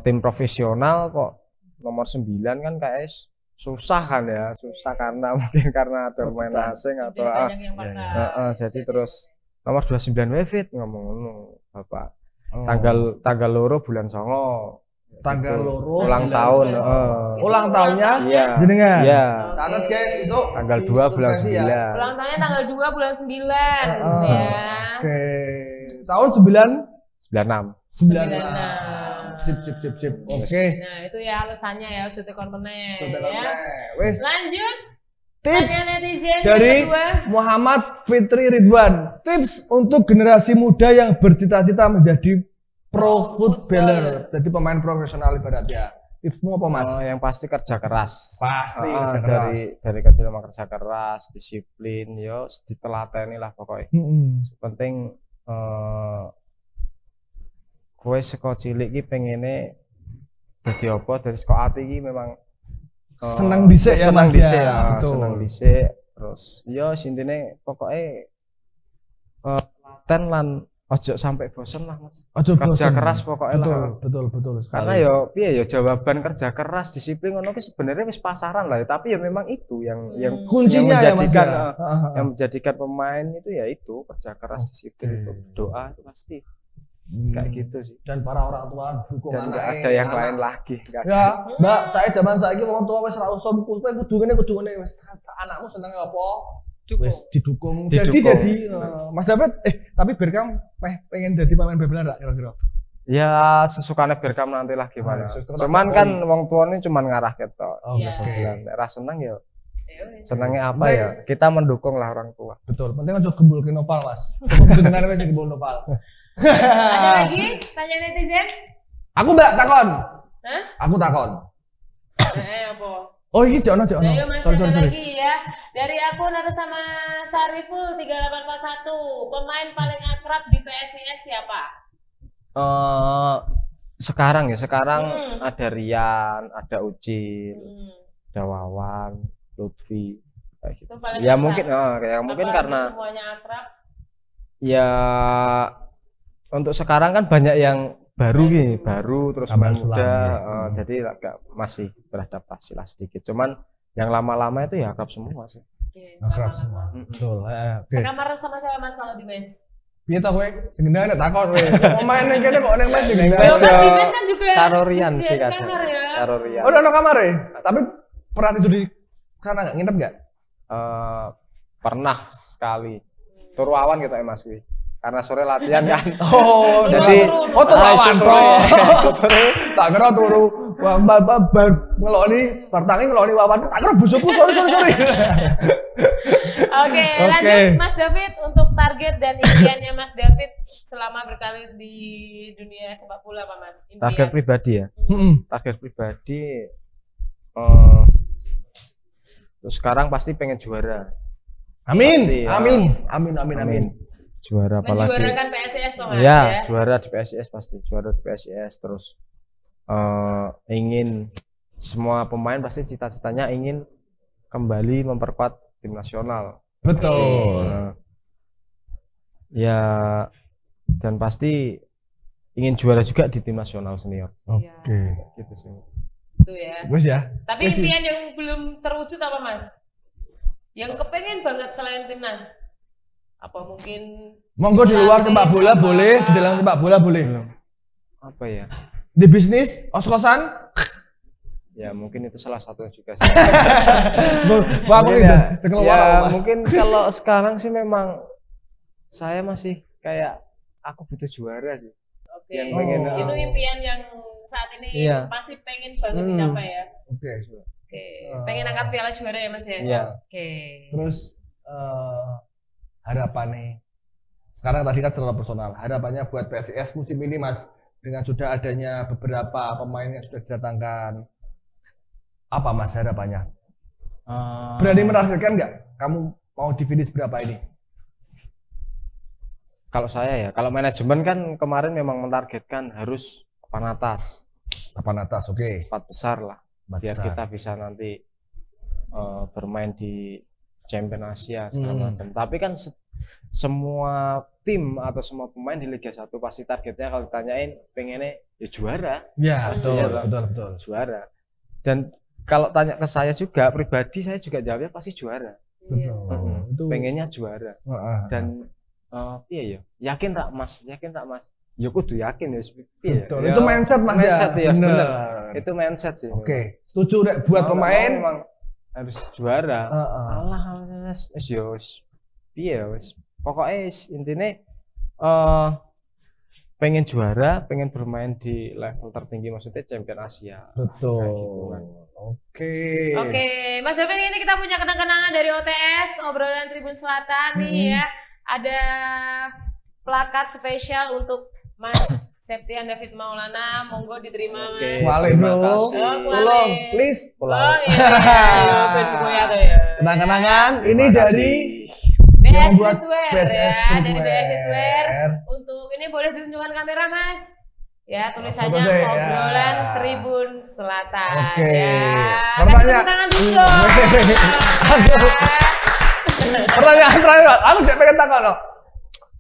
tim profesional kok nomor 9 kan kayak susah kan ya, susah karena mungkin karena ada pemain asing atau jadi terus nomor 29 Wefit ngomong bapak. Tanggal loro bulan Songo. Tanggal loro ulang tahun. Ulang tahunnya jenengan. Iya. Catat guys itu tanggal 2 bulan 9. Ulang tahunnya tanggal 2 bulan 9 ya. Oke. Tahun 96. Sip. Oke. Nah, itu ya alasannya ya, cuti konvennya ya. Wes. Lanjut. Tips netizen dari Muhammad Fitri Ridwan. Tips untuk generasi muda yang bercita-cita menjadi pro footballer, jadi pemain profesional ibaratnya. Tipsmu apa Mas? Yang pasti kerja keras. Pasti kerja keras. Dari kecil emang kerja keras, disiplin, yo ditelateni lah pokoknya. Penting kowe saka cilik iki pengene dadi apa, dari saka ati iki memang seneng dhisik ya Mas ya. Seneng dhisik, terus yo intine pokoke laten lan ojo sampai bosen lah Mas. Kerja keras pokoknya lah. Betul. Karena yo piye yo jawaban kerja keras, disiplin ngono ki sebenarnya wis pasaran lah, tapi ya memang itu yang kuncinya yang menjadikan ya, Mas, yang menjadikan pemain itu ya itu kerja keras, disiplin, itu doa itu pasti. Kayak gitu sih. Dan para orang tua dukung dan nggak ada yang lain lagi. Ya, Mbak, saya zaman saiki wong tua wis ra usah kudu ngene wis anakmu seneng apa? Wis didukung. Jadi Mas David tapi Berkam pengen jadi pemain bal-balan enggak kira-kira? Ya sesukane Berkam nantilah gimana. Cuman kan wong tuane cuman ngarah ketok. Iya. Nek ra seneng ya Ya wis. senengnya apa ya? Kita mendukung lah orang tua. Betul. Penting aja gembul ke Noval, Mas. Cukup jenengan wis gembul Noval. Ada lagi tanya netizen? Aku Mbak takon. Hah? Aku takon. Apa? Oh, ini jono. Nah, iya masih ada lagi ya. Dari akun atas sama Sariful 3841. Pemain paling akrab di PSIS siapa? Sekarang ada Rian, ada Ucil, ada Wawan, Lutfi kayak gitu. Itu paling Ya akrab. mungkin mungkin Apa karena semuanya akrab. ya untuk sekarang kan banyak yang baru nih, baru terus Tambah muda, sulam, jadi agak masih beradaptasi lah sedikit. Cuman yang lama-lama itu ya akrab semua sih. Oke, Akrab lama-lama. semua. Betul. Oke. Sekamar sama saya Mas kalau di mes. Piye to kowe? Segendane takon kowe. Kok main ning kene kok ning mes Ning segendane. mes, Kan di ya. mes kan juga Karo Rian sih disediain kadang. kamar ya. Karo Rian. Oh, ono kamar ya? Tapi pernah tidur di sana enggak? Nginep enggak? Pernah sekali. Turu awan gitu ya Mas Wi. Karena sore latihan kan. Oh, Jadi tuh awan sore. tak kira turu wah mbak ngeloni bertangi ngeloni wawan tak kira busukku sorry. Oke, lanjut Mas David untuk target dan impiannya Mas David selama berkarir di dunia sepak bola apa Mas? Impian. Target pribadi ya. Target pribadi terus sekarang pasti pengen juara. Amin. Pasti, ya. Amin. Juara apalagi. Menjuarakan PSIS toh Mas Ya, ya. juara di PSIS pasti. Juara di PSIS terus ingin semua pemain pasti cita-citanya ingin kembali memperkuat tim nasional. Betul. Ya dan pasti ingin juara juga di tim nasional senior. Oke. Gitu sih. Itu ya. Wes ya. Tapi Wes sih. impian yang belum terwujud apa Mas? Yang kepengen banget selain timnas? Apa mungkin Monggo di luar sepak bola boleh, di dalam sepak bola boleh. Belum. Apa ya? Di bisnis, os-kosan, Ya mungkin itu salah satu juga sih. Wah, aku Mungkin itu. ya, Cekel ya, walau, Mas. mungkin kalau sekarang sih memang saya masih kayak aku butuh juara sih. oke. Yang pengen, Itu impian yang saat ini Iya. pasti pengen banget dicapai ya. Oke. Oke. Pengen angkat piala juara ya Mas ya? Iya. Oke. Terus harapannya sekarang tadi kan secara personal, harapannya buat PSIS musim ini Mas dengan sudah adanya beberapa pemain yang sudah didatangkan, apa Mas harapannya? Berani menargetkan nggak? Kamu mau di finish berapa ini? Kalau saya ya, kalau manajemen kan kemarin memang mentargetkan harus papan atas, Papan atas, oke. 4 besar lah, biar Besar. kita bisa nanti bermain di Champion Asia segala macam. Tapi kan semua tim atau semua pemain di Liga 1 pasti targetnya kalau ditanyain pengennya ya juara, Ya, betul, Pastinya, betul. juara. Dan kalau tanya ke saya juga pribadi, saya juga jawabnya pasti juara. Iya. Itu Pengennya juara. Dan iya ya, yakin tak Mas? Ya kudu yakin ya. Iya. betul. Ya, Itu mindset Mas mindset ya. ya, Bener. bener. Itu mindset sih. Oke, setuju Rek. Buat pemain. memang harus juara. Heeh. Allah wis yo wis piye wis. Pokoke intine pengen juara, pengen bermain di level tertinggi maksudnya Champion Asia. Betul. Kayak gitu kan. Oke. Oke, Mas David ini kita punya kenang-kenangan dari OTS obrolan Tribun Selatan nih ya. Ada plakat spesial untuk Mas Septian David Maulana, monggo diterima Oke. Mas. Wale Terima bro, kasih. tolong, please. Oh iya, ben ya tuh ya. Kenang-kenangan ini Terima dari BS yang membuat Streetwear BS ya, dari Streetwear. BS Streetwear. Untuk ini boleh ditunjukkan kamera Mas. Ya, tulisannya Foto saya, obrolan ya. Tribun Selatan. Oke. Ya. Pertanyaan. Kasih tepuk tangan dulu dong. Pertanyaan terakhir, aku tidak pengen takut loh.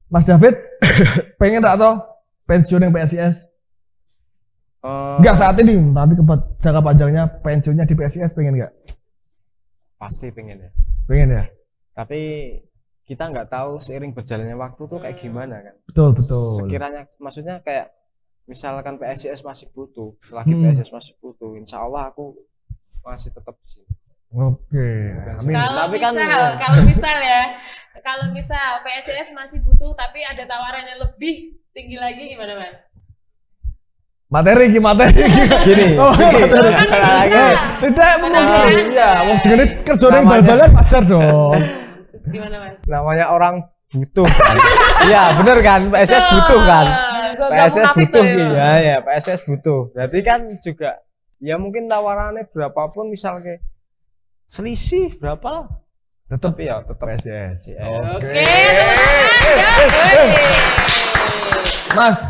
Mas David, pengen tak atau pensiun yang PSIS? Enggak saat ini, tapi jangka panjangnya pensiunnya di PSIS pengen nggak? Pasti pengen ya. Pengen ya? Tapi kita nggak tahu seiring berjalannya waktu tuh kayak gimana kan. Betul, betul. Sekiranya maksudnya kayak misalkan PSIS masih butuh, selagi PSIS masih butuh, insya Allah aku masih tetap di sini. Oke. Amin. Kalau misal PSIS masih butuh tapi ada tawaran yang lebih tinggi lagi gimana Mas? Materi. Gini. Tidak memenuhi. Ya, wong jenenge kerjane bal-balan wajar dong. Gimana Mas? Namanya orang butuh kan. Iya bener kan, PSS butuh kan. PSS butuh ya, PSS butuh. Berarti kan juga ya mungkin tawarannya berapapun misalnya selisih berapa lah. Tetap PSS. Oke. Mas,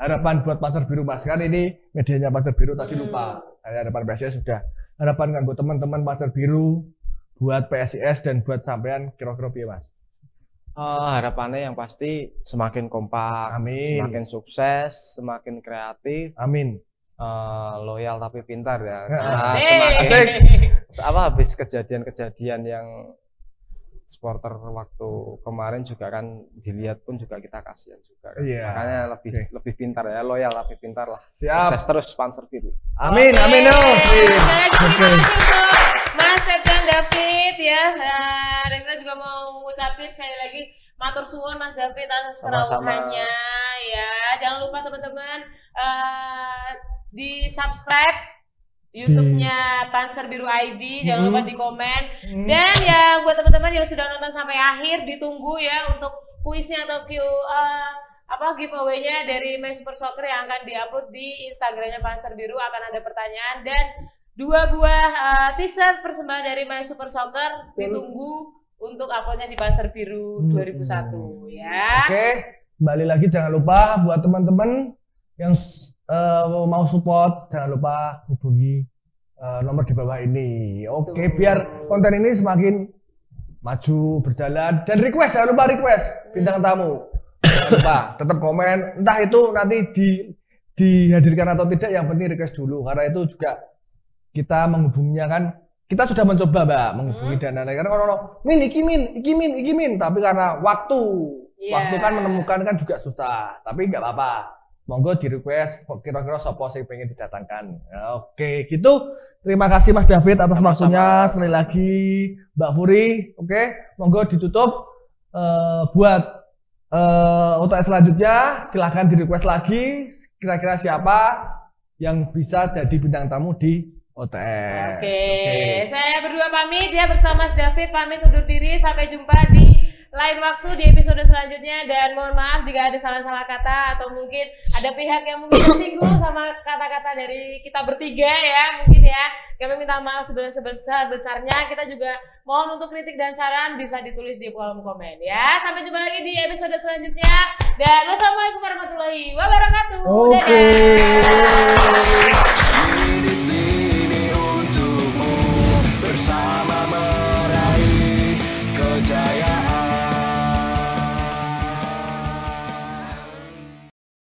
harapan buat Panser Biru Mas, kan ini medianya Panser Biru tadi lupa. Harapan PSIS sudah. Harapan kan buat teman-teman Panser Biru, buat PSIS dan buat sampean kira-kira piye Mas? Harapannya yang pasti semakin kompak, Amin. semakin sukses, semakin kreatif, Amin. loyal tapi pintar ya. Asik. Habis kejadian-kejadian yang supporter waktu kemarin juga kan dilihat pun juga kita kasihan juga. Iya. Makanya lebih pintar ya, loyal tapi pintar lah. Siap. Sukses terus Panser Biru. Amin. Terima kasih untuk Mas Septian David ya. Dan kita juga mau ngucapin sekali lagi matur suwun Mas David atas kerawahannya ya. Jangan lupa teman-teman di subscribe YouTube-nya Panser Biru ID, jangan lupa di komen. Dan ya buat teman-teman yang sudah nonton sampai akhir, ditunggu ya untuk kuisnya atau giveaway-nya dari My Super Soccer yang akan diupload di Instagramnya Panser Biru. Akan ada pertanyaan dan 2 buah t-shirt persembahan dari My Super Soccer ditunggu untuk uploadnya di Panser Biru 2001 ya. Oke, kembali lagi jangan lupa buat teman-teman yang mau support, jangan lupa hubungi nomor di bawah ini. Oke, biar konten ini semakin maju, berjalan. Dan request, jangan lupa request bintang tamu. Jangan lupa, tetap komen. Entah itu nanti dihadirkan atau tidak, yang penting request dulu. Karena itu juga kita menghubunginya kan, kita sudah mencoba Mbak, menghubungi dan lain-lain. Karena orang-orang, ikimin. Tapi karena waktu kan menemukan kan juga susah. Tapi nggak apa-apa. Monggo di request kira-kira siapa sih pengen didatangkan. Oke, gitu. Terima kasih Mas David atas waktunya. Sekali lagi Mbak Furi. Oke, monggo ditutup. Buat untuk selanjutnya silahkan di request lagi. Kira-kira siapa yang bisa jadi bintang tamu di OTS. Oke. Saya berdua pamit ya bersama Mas David pamit undur diri. Sampai jumpa di lain waktu di episode selanjutnya dan mohon maaf jika ada salah-salah kata atau mungkin ada pihak yang mungkin tersinggung sama kata-kata dari kita bertiga ya mungkin ya. Kami minta maaf sebesar-besarnya. Kita juga mohon untuk kritik dan saran bisa ditulis di kolom komen ya. Sampai jumpa lagi di episode selanjutnya dan wassalamualaikum warahmatullahi wabarakatuh.